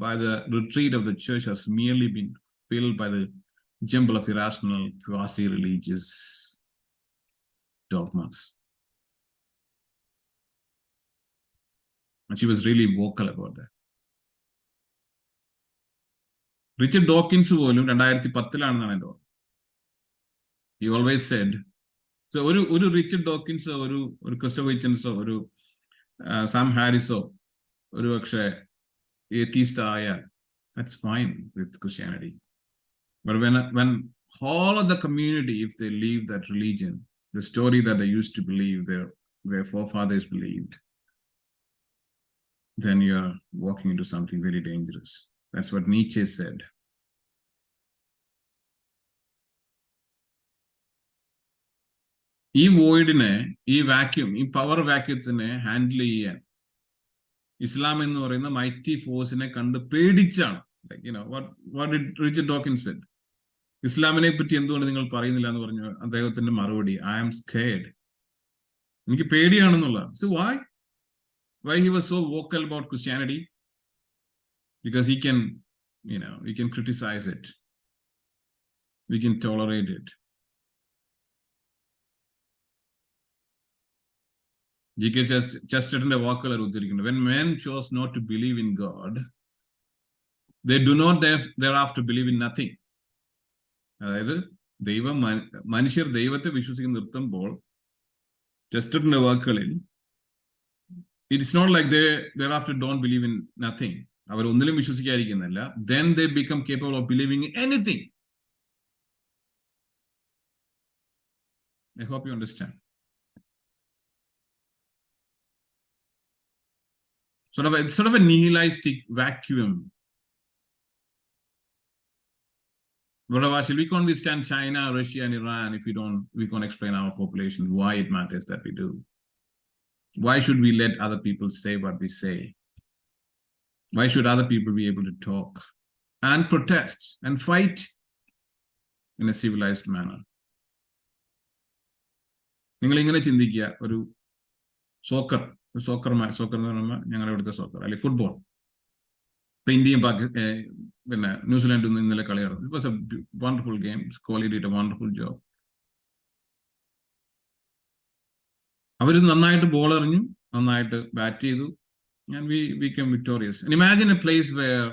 by the retreat of the church, has merely been filled by the jumble of irrational, quasi-religious dogmas. And she was really vocal about that. Richard Dawkins പോലും 2010 എൻ്റെ ഓർമ്മ, he always said, so ഒരു Richard ഡോക്കിൻസോ, ഒരു Christopher ഹിച്ചൻസോ, ഒരു Sam ഹാരിസോ ഒരു പക്ഷേ atheist ആയാൽ, that's fine with Christianity. But when whole of the community, if they leave that religion, the story that they used to believe, their forefathers believed, then you are walking into something very dangerous. That's what Nietzsche said. ഈ വോയിഡിനെ, ഈ vacuum, ഈ power വാക്യൂത്തിനെ handle ചെയ്യാൻ ഇസ്ലാം എന്ന് പറയുന്ന mighty ഫോഴ്സിനെ കണ്ട് പേടിച്ചാണ്. Richard Dawkins Z, ഇസ്ലാമിനെ പറ്റി എന്തുകൊണ്ട് നിങ്ങൾ പറയുന്നില്ല എന്ന് പറഞ്ഞു അദ്ദേഹത്തിന്റെ മറുപടി, ഐ ആം സ്കേർഡ്, എനിക്ക് പേടിയാണെന്നുള്ളതാണ്. So why he was so vocal about Christianity? Because he can, we can criticize it, we can tolerate it. G.K. Chesterton's വാക്കുകൾ ഉദ്ധരിക്കുന്നു, when men chose not to believe in God, they do not thereafter believe in nothing. അതായത് മനുഷ്യർ ദൈവത്തെ വിശ്വസിക്കുന്ന നിർത്തുമ്പോൾ, ചെസ്റ്ററിന്റെ വാക്കുകളിൽ, it's not like they thereafter don't believe in nothing. അവർ ഒന്നിലും വിശ്വസിക്കാതിരിക്കുന്നില്ല. Then they become capable of believing in anything. I hope you understand. It's sort of a nihilistic vacuum. Shall we can't withstand China, Russia, and Iran if we can't explain our population why it matters that we do? Why should we let other people say what we say? Why should other people be able to talk and protest and fight in a civilized manner? നിങ്ങൾ ഇങ്ങനെ ചിന്തിക്കുക, ഒരു soccer എന്ന് പറയുമ്പോൾ ഞങ്ങളുടെ ഇവിടുത്തെ soccer അല്ലെങ്കിൽ football, ഇപ്പൊ ഇന്ത്യയും പിന്നെ ന്യൂസിലാൻഡും ഇന്നലെ കളി നടന്നു. It was a wonderful game. Kohli did a wonderful job. അവർ നന്നായിട്ട് ബോൾ എറിഞ്ഞു, നന്നായിട്ട് ബാറ്റ് ചെയ്തു, and we became victorious. And imagine a place where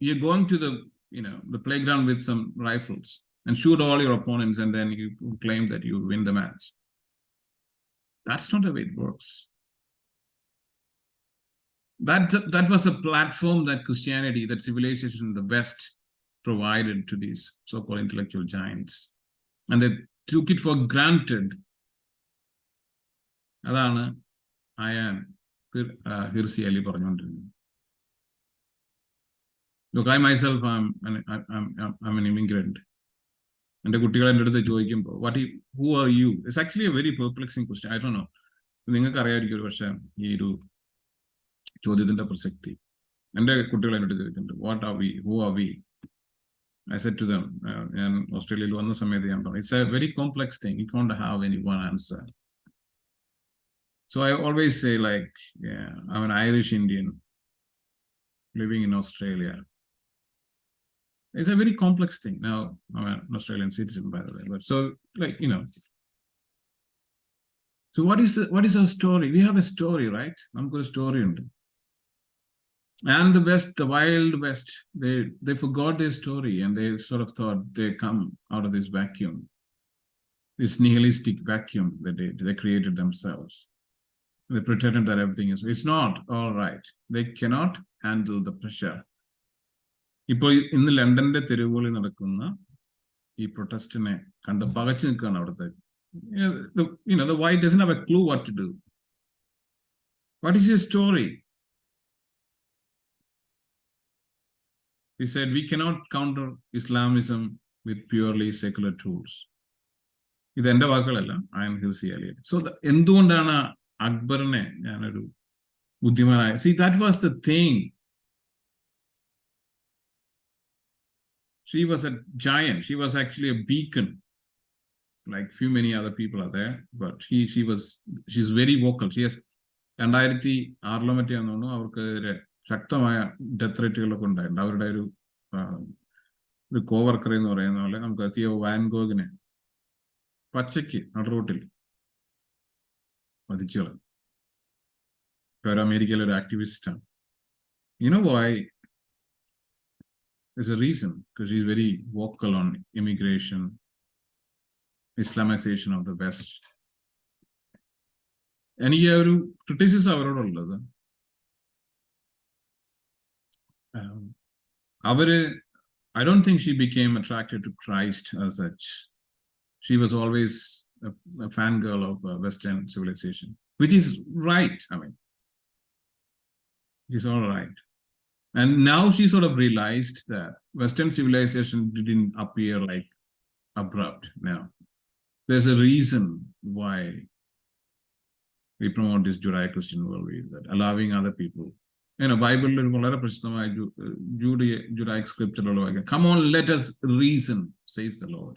you're going to the playground with some rifles and shoot all your opponents, and then you claim that you win the match. That's not the way it works. That was a platform that Christianity, that civilization in the West provided to these so-called intellectual giants, and they took it for granted. അതാണ് Ayan Hirsi Ali പറഞ്ഞുകൊണ്ടിരുന്നത്. Look, I myself I'm an immigrant. എൻ്റെ കുട്ടികൾ എൻ്റെ അടുത്ത് ചോദിക്കുമ്പോൾ who are you? It's actually a very perplexing question. I don't know. നിങ്ങൾക്ക് അറിയാമായിരിക്കും ഒരു പക്ഷേ ഈ ഒരു ചോദ്യത്തിന്റെ പ്രസക്തി. എൻ്റെ കുട്ടികൾ എൻ്റെ അടുത്ത് ചോദിക്കുന്നുണ്ട്, what are we? Who are we? I said to them, ഞാൻ ഓസ്ട്രേലിയയിൽ വന്ന സമയത്ത് ഞാൻ പറഞ്ഞു, it's a very complex thing. You can't have any one answer. So I always say, I'm an Irish Indian living in Australia. It's a very complex thing. Now, I'm an Australian citizen, by the way. But so, so what is our story? We have a story, right? I'm got a story. And the West, the Wild West, they forgot their story, and they sort of thought they come out of this vacuum, this nihilistic vacuum that they created themselves. They pretended that everything is. It's not all right. They cannot handle the pressure. ഇപ്പോൾ ഇന്ന് ലണ്ടന്റെ തെരുവുകളിൽ നടക്കുന്ന ഈ പ്രൊട്ടസ്റ്റിനെ കണ്ട് പകച്ചു നിൽക്കുകയാണ് അവിടുത്തെ. The white doesn't have a clue what to do. What is your story? He said, we cannot counter Islamism with purely secular tools. ഇത് എന്റെ വാക്കുകളല്ല, അയാൻ ഹിർസി അലി. സോ എന്തുകൊണ്ടാണ് അക്ബറിനെ ഞാനൊരു ബുദ്ധിമാനായ, that was the thing. She was a giant. She was actually a beacon, like many other people are there, but she's very vocal. She has 2006 മറ്റാന്ന് തോന്നുന്നു അവർക്ക് ശക്തമായ death റേറ്റുകളൊക്കെ ഉണ്ടായിട്ടുണ്ട്. അവരുടെ ഒരു കോവർക്കർ എന്ന് പറയുന്ന പോലെ നമുക്ക് തിയോ വാൻഗോഗിനെ പച്ചയ്ക്ക് നടുറോട്ടിൽ വധിച്ചു കളഞ്ഞു. ഒരു അമേരിക്കയിലെ ഒരു ആക്ടിവിസ്റ്റാണ്. You know why? There's a reason, because she's very vocal on immigration, Islamization of the West. എനിക്ക് ഒരു ക്രിറ്റിസിസം അവരോടുള്ളത്, അവര് I don't think she became attracted to Christ as such. She was always a fangirl of Western civilization, which is right. I mean, it's all right. And now she sort of realized that Western civilization didn't appear like abrupt. Now, there's a reason why we promote this Judeo-Christian worldview, that allowing other people. Bible വളരെ പ്രശസ്തമായ Judaic scripture, come on, let us reason, says the Lord.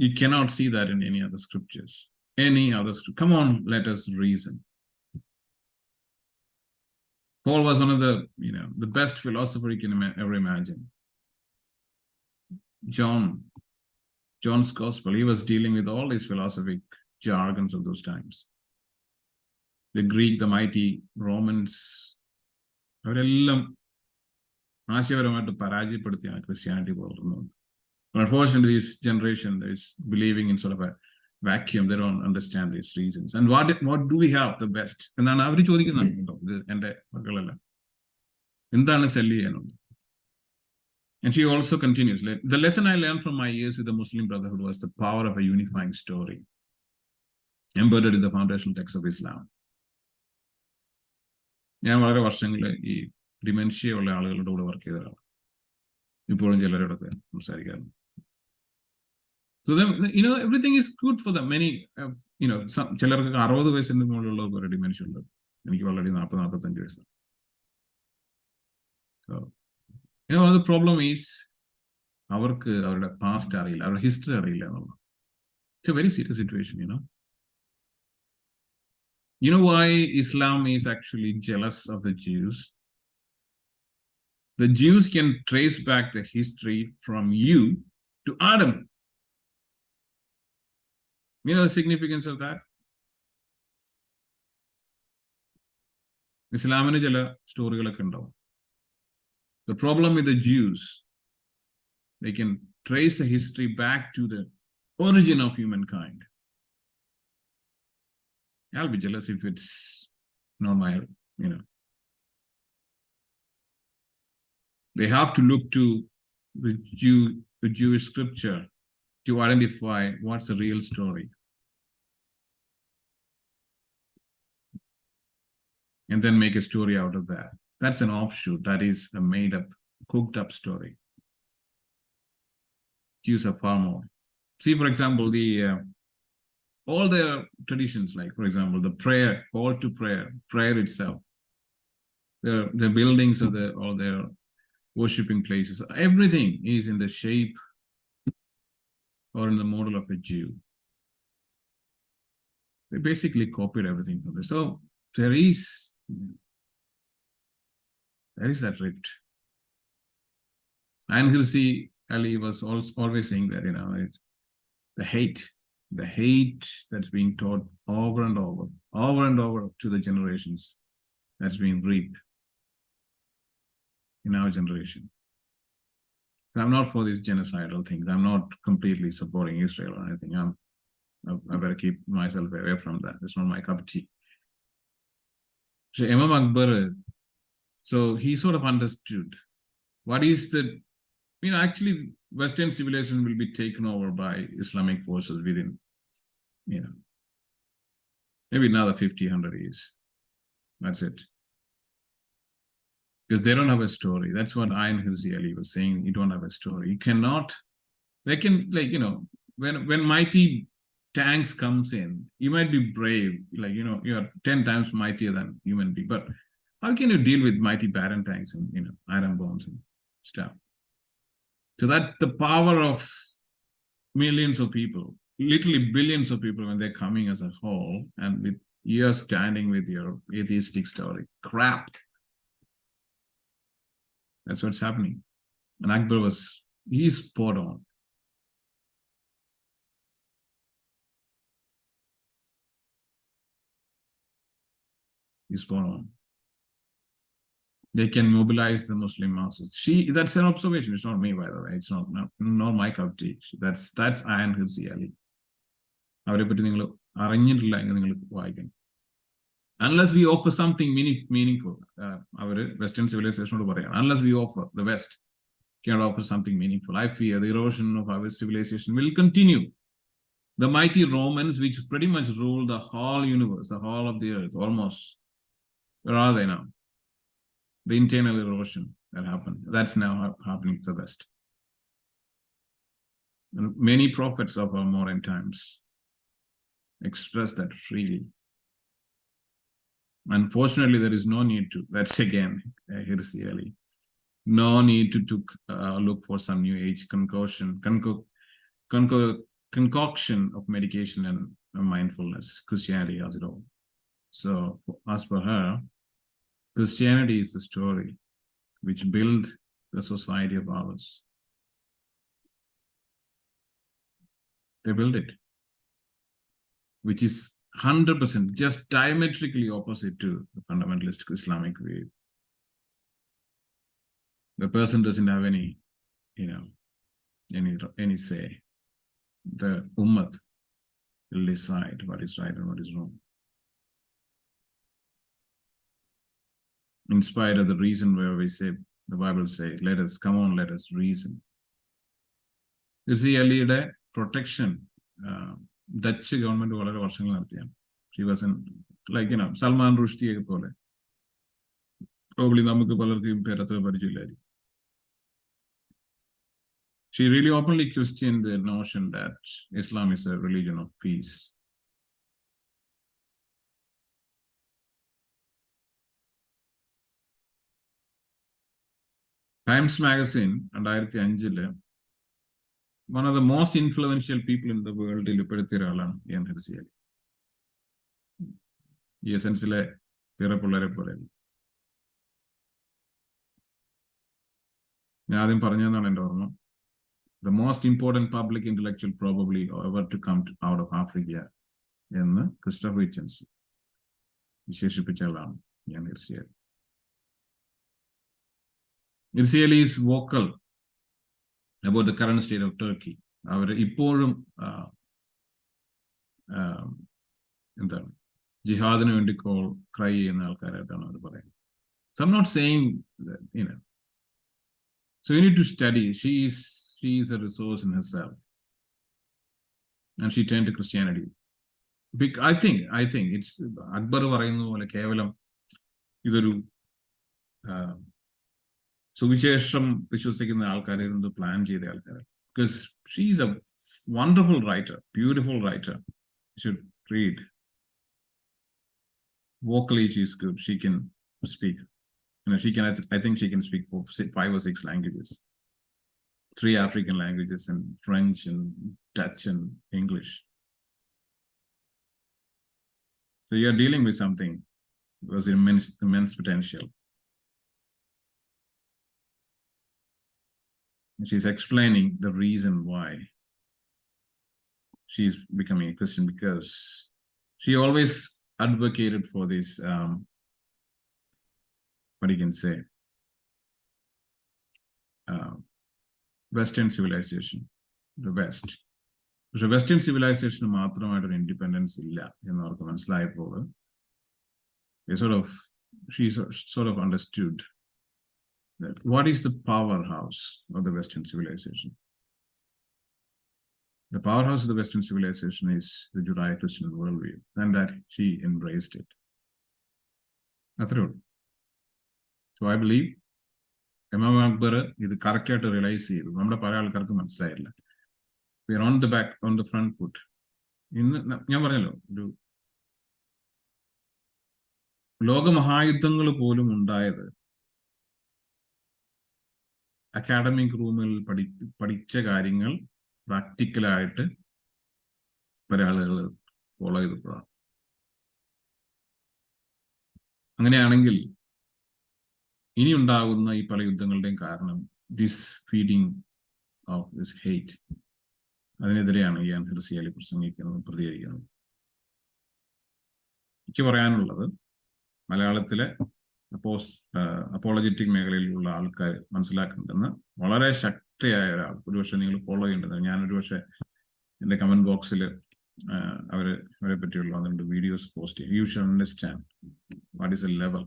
You cannot see that in any other scriptures. Come on, let us reason. Paul was one of the best philosopher you can ever imagine. John's gospel, he was dealing with all these philosophic jargons of those times. The Greek, the mighty Romans, അവരെല്ലാം ആശയപരമായിട്ട് പരാജയപ്പെടുത്തിയാണ് Christianity വളർന്നത്. Unfortunately, this generation is believing in sort of a vacuum. They don't understand these reasons. And what do we have the best? എന്നാണ് അവർ ചോദിക്കുന്നത്. എൻ്റെ മക്കളെല്ലാം എന്താണ് cell ചെയ്യാനുള്ളത്? And she also continues, the lesson I learned from my years with the Muslim Brotherhood was the power of a unifying story embedded in the foundational text of Islam. ഞാൻ വളരെ വർഷങ്ങൾ ഈ ഡിമെൻഷ്യ ഉള്ള ആളുകളുടെ കൂടെ work ചെയ്തതാണ്. ഇപ്പോഴും ചിലരോടൊക്കെ സംസാരിക്കാറുണ്ട്. So then, everything is good for them. Many, ചിലർക്ക് 60 വയസ്സിന്റെ മുകളിലുള്ള ഒരു ഡിമെൻഷ്യ ഉണ്ട്. എനിക്ക് വളരെ 40-45 വയസ്സാണ്. So, the problem is അവർക്ക് അവരുടെ പാസ്റ്റ് അറിയില്ല, അവരുടെ ഹിസ്റ്ററി അറിയില്ല എന്നുള്ളത്. It's a very serious situation, You know why Islam is actually jealous of the Jews? The Jews can trace back the history from you to Adam. You know the significance of that? Islamine ചില സ്റ്റോറികളൊക്കെ ഉണ്ടാവും. The problem with the Jews, they can trace the history back to the origin of humankind. I'll be jealous if it's not my, They have to look to the Jewish scripture to identify what's the real story. And then make a story out of that. That's an offshoot. That is a made-up, cooked-up story. Jews are far more. See, for example, all their traditions, like, for example, the prayer, call to prayer itself, the buildings of all their worshipping places, everything is in the shape or in the model of a Jew. They basically copied everything from this. So there is that rift. And Hirsi Ali was always saying that, it's the hate that's being taught over and over to the generations that's being reaped in our generation. I'm not for these genocidal things. I'm not completely supporting Israel or anything. I better keep myself away from that. It's not my cup of tea. So Imam Akbar, so he sort of understood what is the, actually Western civilization will be taken over by Islamic forces within, maybe another 50-100 years. That's it. Because they don't have a story. That's what Ayn Hirsi Ali was saying. You don't have a story. You cannot, they can, when mighty tanks comes in, you might be brave, you are 10 times mightier than human being, but how can you deal with mighty Baron tanks and, iron bombs and stuff? So that the power of millions of people, literally billions of people, when they're coming as a whole, and with you standing with your atheistic story, crap. That's what's happening. And Akbar he's spot on. He's spot on. They can mobilize the Muslim masses. That's an observation. It's not me, by the way. It's not my cup of tea. That's Ayn Hirsi Ali. അവരെ പറ്റി നിങ്ങൾ അറിഞ്ഞിട്ടില്ല എങ്കിൽ നിങ്ങൾ വായിക്കണം. Unless we offer something meaningful, our Western civilization, unless we offer, the West cannot offer something meaningful. I fear the erosion of our civilization will continue. The mighty Romans, which pretty much ruled the whole universe, the whole of the earth, almost. Where are they now? The internal erosion that happened, that's now happening to the West. And many prophets of our modern times express that freely. Unfortunately, there is no need to. That's again heresy. No need to look for some new age concoction of medication and mindfulness. Christianity has it all. So, as per her, Christianity is the story which built the society of ours. They built it, which is 100% just diametrically opposite to the fundamentalist Islamic view. The person doesn't have any say. The Ummah will decide what is right and what is wrong. In spite of the reason where we say, the Bible says, let us reason. Israeli protection, Dutch government വളരെ വർഷങ്ങൾ നടത്തിയാണ്. She was in, Salman റുഷ്ദിയെ പോലെ probably നമുക്ക് പലർക്കും പേരത്ര പരിചയമില്ലായിരിക്കും. She really openly questioned the notion that Islam is a religion of peace. Times magazine, 2005, one of the most influential people in the world, ഈ എസൻസിലെ വേറെ പിള്ളേരെ പോലെ. ഞാൻ ആദ്യം പറഞ്ഞതെന്നാണ് എൻ്റെ ഓർമ്മ. The most important public intellectual probably ever to come out of Africa എന്ന് Christopher Hitchens വിശേഷിപ്പിച്ച ആളാണ് ഞാൻ ഇർസിയലി. Irsiyali is vocal about the current state of Turkey. അവർ ഇപ്പോഴും എന്താണ് ജിഹാദിന് വേണ്ടി ക്രൈ ചെയ്യുന്ന ആൾക്കാരായിട്ടാണ് അവർ പറയുന്നത്. So I'm not saying that, so you need to study. She is a resource in herself, and she turned to Christianity. I think it's Akbar പറയുന്ന പോലെ കേവലം ഇതൊരു സുവിശേഷം വിശ്വസിക്കുന്ന ആൾക്കാരായിരുന്നു പ്ലാൻ ചെയ്ത ആൾക്കാർ. Because she is a wonderful writer, beautiful writer. You should read. Vocally, she is good. She can speak. I think she can speak 5 or 6 languages. 3 African languages, and French and Dutch and English. So you're dealing with something that was immense potential. She's explaining the reason why she's becoming a Christian, because she always advocated for this, what you can say, Western civilization, the West. പക്ഷെ western സിവിലൈസേഷന് മാത്രമായിട്ടൊരു independence ഇല്ല എന്നവർക്ക് മനസ്സിലായപ്പോൾ she sort of understood that what is the powerhouse of the Western civilization? The powerhouse of the Western civilization is the Judeo-Christian worldview, and that she embraced it. That's all. So I believe Imam Akbar ഇത് കറക്റ്റായിട്ട് realise ചെയ്തു. നമ്മുടെ പല ആൾക്കാർക്ക് മനസ്സിലായില്ല. We are on the front foot. ഇന്ന് ഞാൻ പറഞ്ഞല്ലോ, ഒരു ലോകമഹായുദ്ധങ്ങൾ പോലും ഉണ്ടായത് അക്കാഡമിക് റൂമിൽ പഠിച്ച കാര്യങ്ങൾ പ്രാക്ടിക്കലായിട്ട് പല ആളുകൾ ഫോളോ ചെയ്തപ്പോഴാണ്. അങ്ങനെയാണെങ്കിൽ ഇനി ഉണ്ടാകുന്ന ഈ പല യുദ്ധങ്ങളുടെയും കാരണം this feeding of this hate, അതിനെതിരെയാണ് ഈ ഇർസിയലി പ്രസംഗിക്കുന്നത്, പ്രതികരിക്കുന്നത്. എനിക്ക് പറയാനുള്ളത്, മലയാളത്തിലെ അപ്പോളജറ്റിക് മേഖലയിലുള്ള ആൾക്കാർ മനസ്സിലാക്കേണ്ടെന്ന് വളരെ ശക്തിയായ ഒരാൾ ഒരുപക്ഷെ നിങ്ങൾ ഫോളോ ചെയ്യേണ്ടത്. ഞാനൊരു പക്ഷെ എൻ്റെ കമന്റ് ബോക്സിൽ അവരെ പറ്റിയുള്ള 1-2 വീഡിയോസ് പോസ്റ്റ് ചെയ്യും. You should understand what is A level.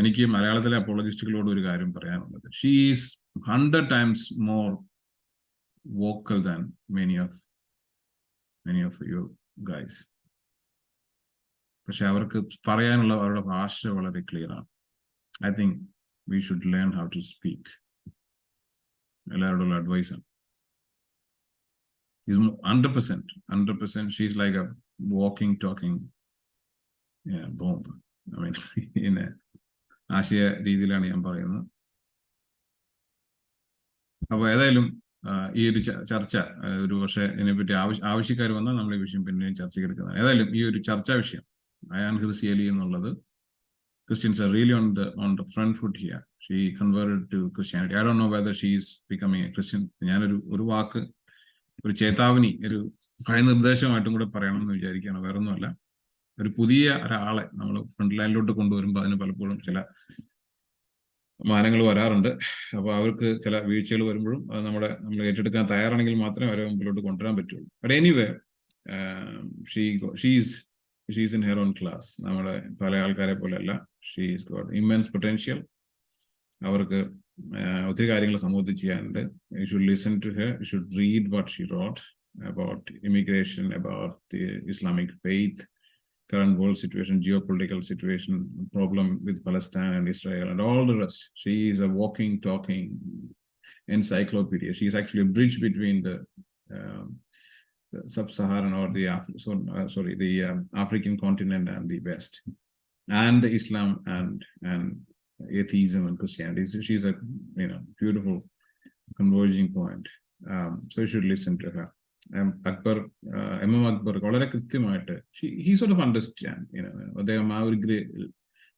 എനിക്ക് മലയാളത്തിലെ അപ്പോളജിസ്റ്റുകളോട് ഒരു കാര്യം പറയാനുള്ളത്, she is 100 times more vocal than many of you guys. പക്ഷെ അവർക്ക് പറയാനുള്ള അവരുടെ ഭാഷ വളരെ ക്ലിയർ ആണ്. I think we should learn how to speak. എല്ലാവരോടുള്ള അഡ്വൈസ് ആണ്. 100%. She's like a walking, talking bomb. I mean, in ആശയ രീതിയിലാണ് ഞാൻ പറയുന്നത്. അപ്പോൾ ഏതായാലും ഈ ഒരു ചർച്ച ഒരു പക്ഷേ ഇതിനെപ്പറ്റി ആവശ്യക്കാർ വന്നാൽ നമ്മൾ ഈ വിഷയം പിന്നെയും ചർച്ചയ്ക്ക് എടുക്കുന്നതാണ്. ഏതായാലും ഈ ഒരു ചർച്ചാ വിഷയം അയാൻ ഹിർസി അലി എന്നുള്ളത്, Christians are really on the front foot here. She converted to Christianity. I don't know whether she is becoming a Christian. ഞാനൊരു വാക്ക്, ഒരു ചേതാവനി, ഒരു ഭയനിർദ്ദേശമായിട്ടും കൂടെ പറയണമെന്ന് വിചാരിക്കുകയാണ്. വേറൊന്നുമല്ല, ഒരു പുതിയ ഒരാളെ നമ്മൾ ഫ്രണ്ട് ലൈനിലോട്ട് കൊണ്ടുവരുമ്പോൾ അതിന് പലപ്പോഴും ചില മാനങ്ങൾ വരാറുണ്ട്. അപ്പോൾ അവർക്ക് ചില വീഴ്ചകൾ വരുമ്പോഴും അത് നമ്മൾ ഏറ്റെടുക്കാൻ തയ്യാറാണെങ്കിൽ മാത്രമേ അവരെ മുമ്പിലോട്ട് കൊണ്ടുവരാൻ പറ്റുള്ളൂ. But anyway, she's in her own class. നമ്മുടെ പല ആൾക്കാരെ പോലെയല്ല. She's got immense potential. അവർക്ക് ഒത്തിരി കാര്യങ്ങൾ സമൂഹത്തിൽ ചെയ്യാനുണ്ട്. You should listen to her. You should read what she wrote about immigration, about the Islamic faith, current world situation, geopolitical situation, problem with Palestine and Israel, and all the rest. She is a walking, talking encyclopedia. She is actually a bridge between the sub-Saharan or the African continent and the West, and the Islam and atheism and Christianity. So she's a beautiful converging point. So you should listen to her. Akbar, Akbar, വളരെ കൃത്യമായിട്ട് he sort of understand, അദ്ദേഹം ആ ഒരു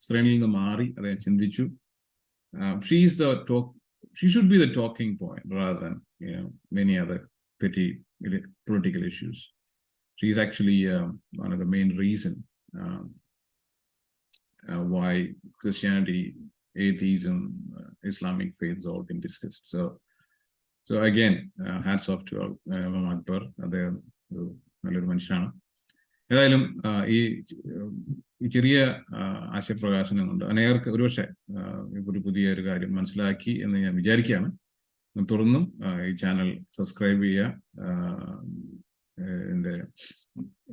ശ്രേണിയിൽ നിന്ന് മാറി അദ്ദേഹം ചിന്തിച്ചു. She should be the talking point rather than many other petty political issues. She is actually one of the main reason why Christianity, atheism, Islamic faith has all been discussed. So again, hats off to Akbar. അദ്ദേഹം നല്ലൊരു മനുഷ്യനാണ്. ഏതായാലും ഈ ചെറിയ ആശയപ്രകാശനം കൊണ്ട് അനേകർക്ക് ഒരുപക്ഷെ ഒരു പുതിയ ഒരു കാര്യം മനസ്സിലാക്കി എന്ന് ഞാൻ വിചാരിക്കുകയാണ്. തുടർന്നും ഈ ചാനൽ സബ്സ്ക്രൈബ് ചെയ്യുക. ഇതിന്റെ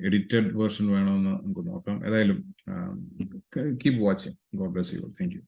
എഡിറ്റഡ് വേർഷൻ വേണമെന്ന് നമുക്ക് നോക്കാം. ഏതായാലും keep watching. God bless you. Thank you.